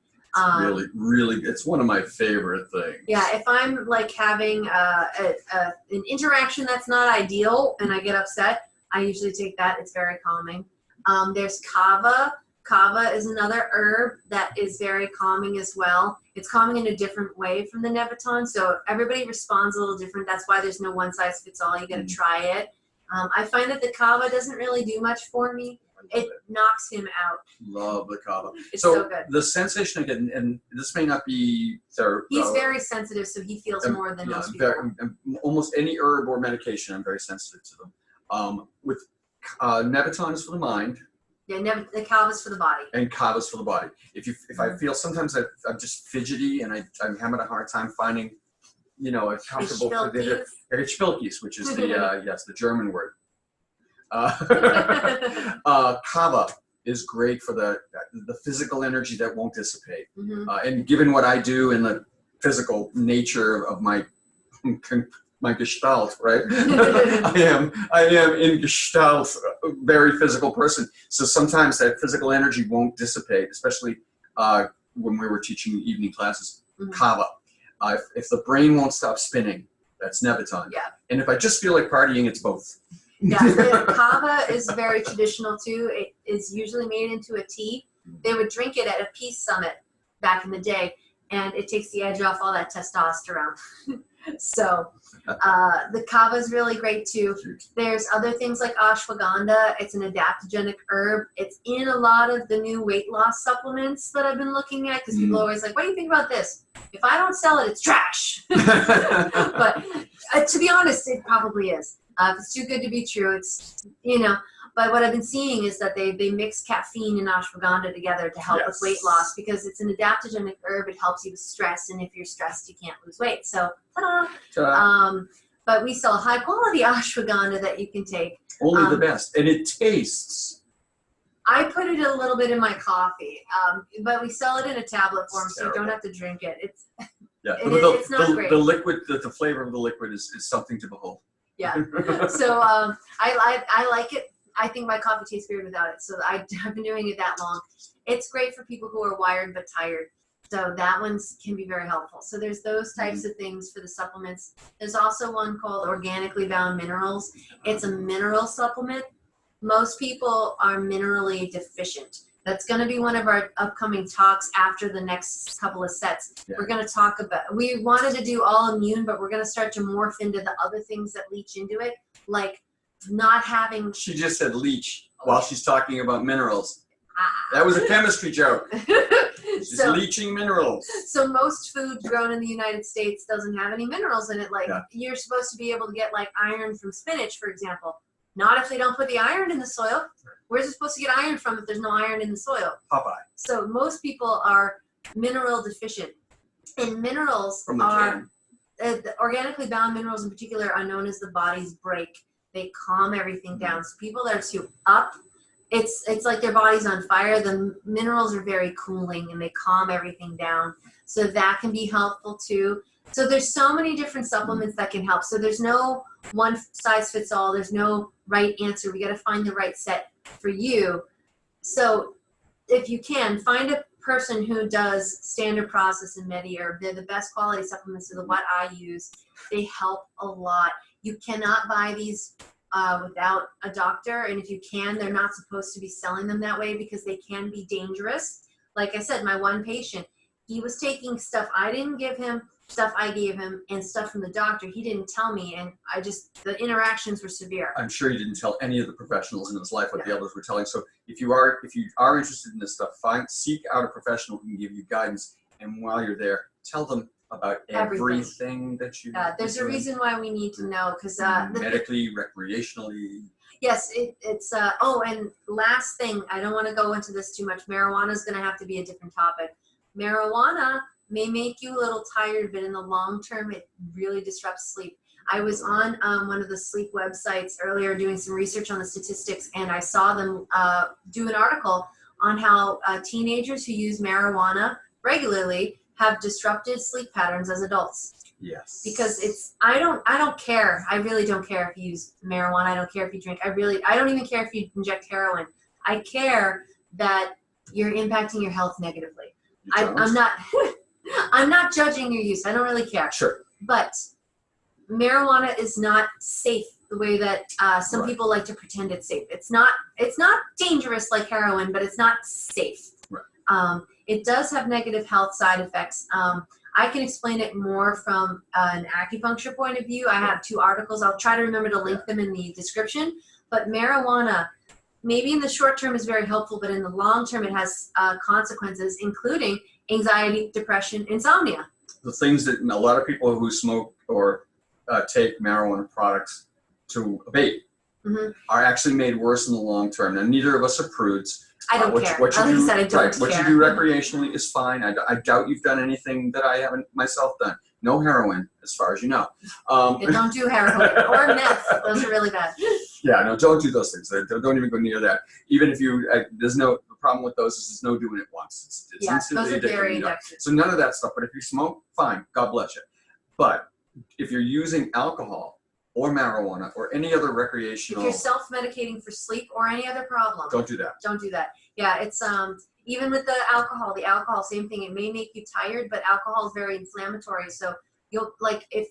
Really, it's one of my favorite things. Yeah, if I'm like having an interaction that's not ideal and I get upset, I usually take that. It's very calming. There's kava. Kava is another herb that is very calming as well. It's calming in a different way from the Neviton, so everybody responds a little different. That's why there's no one size fits all. You got to try it. I find that the kava doesn't really do much for me. It knocks him out. Love the kava. It's so good. The sensation again, and this may not be he's very sensitive, so he feels more than most people. Almost any herb or medication, I'm very sensitive to them. With Neviton is for the mind. Yeah, the kava's for the body. And kava's for the body. If I feel sometimes I'm just fidgety and I'm having a hard time finding, a comfortable. Spilkies, which is the the German word. Kava is great for the physical energy that won't dissipate. And given what I do and the physical nature of my gestalt, right? I am in gestalt, a very physical person. So sometimes that physical energy won't dissipate, especially when we were teaching evening classes. Kava. If the brain won't stop spinning, that's Neviton. Yeah. And if I just feel like partying, it's both. Yeah, the kava is very traditional too. It is usually made into a tea. They would drink it at a peace summit back in the day, and it takes the edge off all that testosterone. So the kava is really great too. There's other things like ashwagandha. It's an adaptogenic herb. It's in a lot of the new weight loss supplements that I've been looking at, because people are always like, what do you think about this? If I don't sell it, it's trash. But to be honest, it probably is. If it's too good to be true, it's, but what I've been seeing is that they mix caffeine and ashwagandha together to help with weight loss, because it's an adaptogenic herb. It helps you with stress, and if you're stressed, you can't lose weight. So, ta-da! But we sell high quality ashwagandha that you can take. Only the best. And it tastes I put it a little bit in my coffee, but we sell it in a tablet form, so you don't have to drink it. It's it's not great. The liquid, the flavor of the liquid is something to behold. Yeah. So I like it. I think my coffee tastes weird without it. So I've been doing it that long. It's great for people who are wired but tired. So that one can be very helpful. So there's those types of things for the supplements. There's also one called Organically Bound Minerals. It's a mineral supplement. Most people are minerally deficient. That's going to be one of our upcoming talks after the next couple of sets. Yeah. We're going to talk about, we wanted to do all immune, but we're going to start to morph into the other things that leach into it, like not having. She just said leach while she's talking about minerals. That was a chemistry joke. She's leaching minerals. So most food grown in the United States doesn't have any minerals in it. Like you're supposed to be able to get like iron from spinach, for example. Not if they don't put the iron in the soil. Where's it supposed to get iron from if there's no iron in the soil? Popeye. So most people are mineral deficient. And minerals are, the organically bound minerals in particular are known as the body's brake. They calm everything down. So people that are too up, it's like their body's on fire. The minerals are very cooling and they calm everything down. So that can be helpful too. So there's so many different supplements that can help. So there's no one size fits all. There's no right answer. We got to find the right set for you. So if you can, find a person who does standard process in MediHerb. They're the best quality supplements of what I use. They help a lot. You cannot buy these without a doctor, and if you can, they're not supposed to be selling them that way because they can be dangerous. Like I said, my one patient, he was taking stuff I didn't give him, stuff I gave him, and stuff from the doctor he didn't tell me, and the interactions were severe. I'm sure he didn't tell any of the professionals in his life what the others were telling. So if you are interested in this stuff, seek out a professional who can give you guidance, and while you're there, tell them about everything that you there's a reason why we need to know, because medically, recreationally. Yes, it's and last thing, I don't want to go into this too much. Marijuana is going to have to be a different topic. Marijuana may make you a little tired, but in the long term, it really disrupts sleep. I was on one of the sleep websites earlier doing some research on the statistics, and I saw them do an article on how teenagers who use marijuana regularly have disrupted sleep patterns as adults. Yes. Because I don't care. I really don't care if you use marijuana. I don't care if you drink. I don't even care if you inject heroin. I care that you're impacting your health negatively. I'm not I'm not judging your use. I don't really care. Sure. But marijuana is not safe the way that some people like to pretend it's safe. It's not dangerous like heroin, but it's not safe. Right. It does have negative health side effects. I can explain it more from an acupuncture point of view. I have 2 articles. I'll try to remember to link them in the description. But marijuana, maybe in the short term is very helpful, but in the long term it has consequences, including anxiety, depression, insomnia. The things that a lot of people who smoke or take marijuana products to abate are actually made worse in the long term. Now, neither of us are prudes. I don't care. What you do recreationally is fine. I doubt you've done anything that I haven't myself done. No heroin, as far as you know. Don't do heroin or meth. Those are really bad. Yeah, no, don't do those things. Don't even go near that. Even if you, the problem with those is there's no doing it once. It's instantly those are very addictive. So none of that stuff. But if you smoke, fine, God bless you. But if you're using alcohol or marijuana or any other recreational, if you're self-medicating for sleep or any other problem, don't do that. Don't do that. Yeah, it's even with the alcohol, same thing. It may make you tired, but alcohol is very inflammatory. So you'll if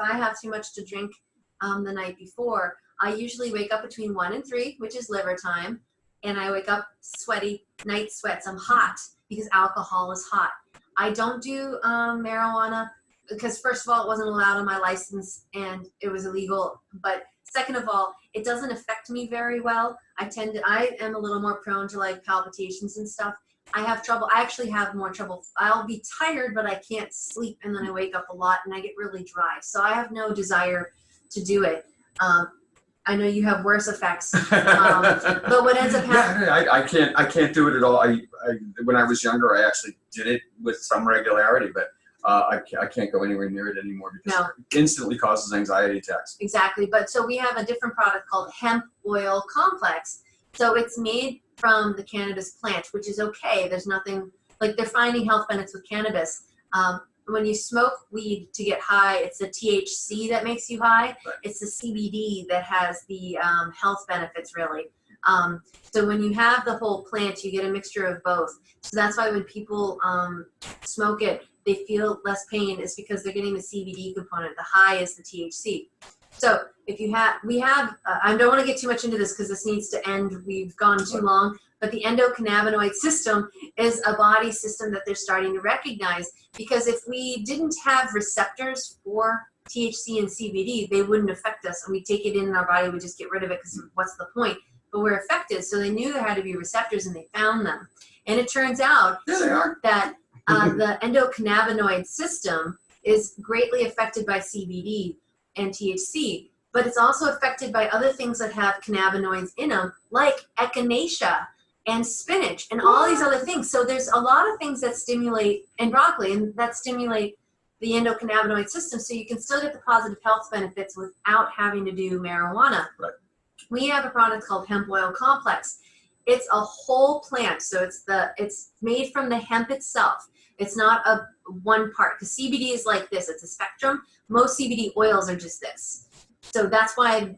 I have too much to drink the night before, I usually wake up between 1 and 3, which is liver time, and I wake up sweaty, night sweats. I'm hot because alcohol is hot. I don't do marijuana because first of all, it wasn't allowed on my license and it was illegal. But second of all, it doesn't affect me very well. I am a little more prone to like palpitations and stuff. I have trouble. I actually have more trouble. I'll be tired, but I can't sleep. And then I wake up a lot and I get really dry. So I have no desire to do it. I know you have worse effects, but what ends up happening? Yeah, I can't do it at all. When I was younger, I actually did it with some regularity, but I can't go anywhere near it anymore because it instantly causes anxiety attacks. Exactly. But so we have a different product called hemp oil complex. So it's made from the cannabis plant, which is okay. There's nothing, like they're finding health benefits with cannabis. When you smoke weed to get high, it's the THC that makes you high. Right. It's the CBD that has the health benefits, really. So when you have the whole plant, you get a mixture of both. So that's why when people smoke it, they feel less pain, is because they're getting the CBD component. The high is the THC. So if you have, I don't want to get too much into this because this needs to end. We've gone too long. But the endocannabinoid system is a body system that they're starting to recognize, because if we didn't have receptors for THC and CBD, they wouldn't affect us. And we take it in our body, we just get rid of it because what's the point? But we're affected. So they knew there had to be receptors and they found them. And it turns out that the endocannabinoid system is greatly affected by CBD and THC, but it's also affected by other things that have cannabinoids in them, like echinacea and spinach and all these other things. So there's a lot of things that stimulate, and broccoli, and that stimulate the endocannabinoid system, so you can still get the positive health benefits without having to do marijuana. Right. We have a product called hemp oil complex. It's a whole plant, so it's made from the hemp itself. It's not a one part, because CBD is like this, it's a spectrum. Most CBD oils are just this. So that's why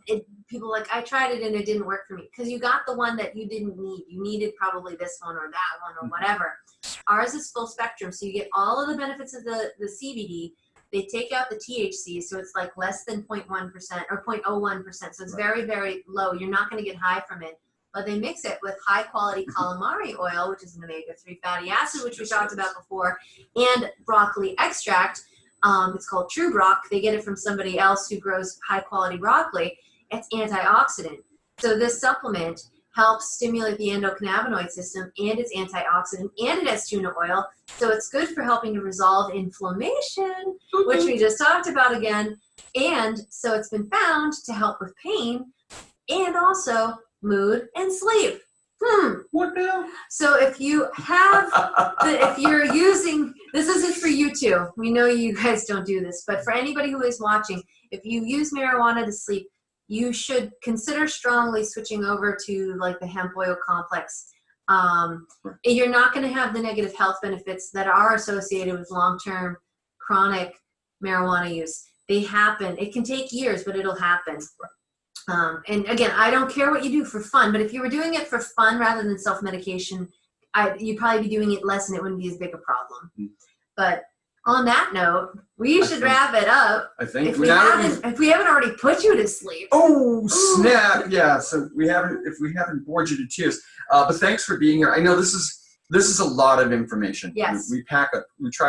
people are like, I tried it and it didn't work for me, because you got the one that you didn't need. You needed probably this one or that one or whatever. Ours is full spectrum, so you get all of the benefits of the CBD. They take out the THC, so it's like less than 0.1% or 0.01%. So it's very, very low. You're not going to get high from it. But they mix it with high quality calamari oil, which is an omega-3 fatty acid, which we talked about before, and broccoli extract. It's called True Brock. They get it from somebody else who grows high quality broccoli. It's antioxidant. So this supplement helps stimulate the endocannabinoid system, and it's antioxidant, and it has tuna oil. So it's good for helping to resolve inflammation, which we just talked about again. And so it's been found to help with pain and also mood and sleep. What now? So if you have, if you're using, this isn't for you too. We know you guys don't do this, but for anybody who is watching, if you use marijuana to sleep, you should consider strongly switching over to like the hemp oil complex. You're not going to have the negative health benefits that are associated with long-term chronic marijuana use. They happen. It can take years, but it'll happen. And again, I don't care what you do for fun, but if you were doing it for fun rather than self-medication, you'd probably be doing it less and it wouldn't be as big a problem. But on that note, we should wrap it up. I think if we haven't already put you to sleep. Oh, snap. Yeah, so if we haven't bored you to tears. But thanks for being here. I know this is a lot of information. Yes. We try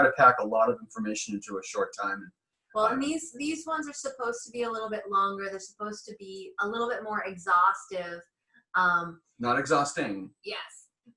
to pack a lot of information into a short time. Well, and these ones are supposed to be a little bit longer. They're supposed to be a little bit more exhaustive. Not exhausting. Yes.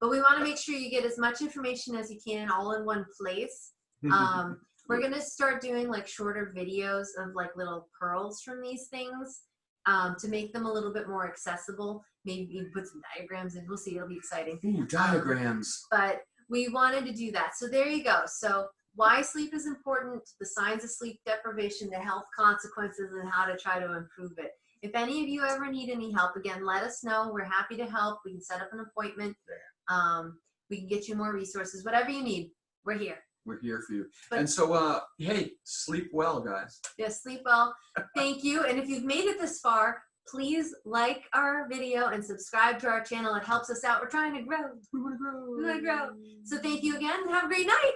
But we want to make sure you get as much information as you can all in one place. We're going to start doing like shorter videos of like little pearls from these things to make them a little bit more accessible. Maybe you put some diagrams in. We'll see. It'll be exciting. Ooh, diagrams. But we wanted to do that. So there you go. So why sleep is important, the signs of sleep deprivation, the health consequences, and how to try to improve it. If any of you ever need any help, again, let us know. We're happy to help. We can set up an appointment. We can get you more resources. Whatever you need, we're here. We're here for you. And so, hey, sleep well, guys. Yeah, sleep well. Thank you. And if you've made it this far, please like our video and subscribe to our channel. It helps us out. We're trying to grow. We want to grow. We want to grow. So thank you again. Have a great night.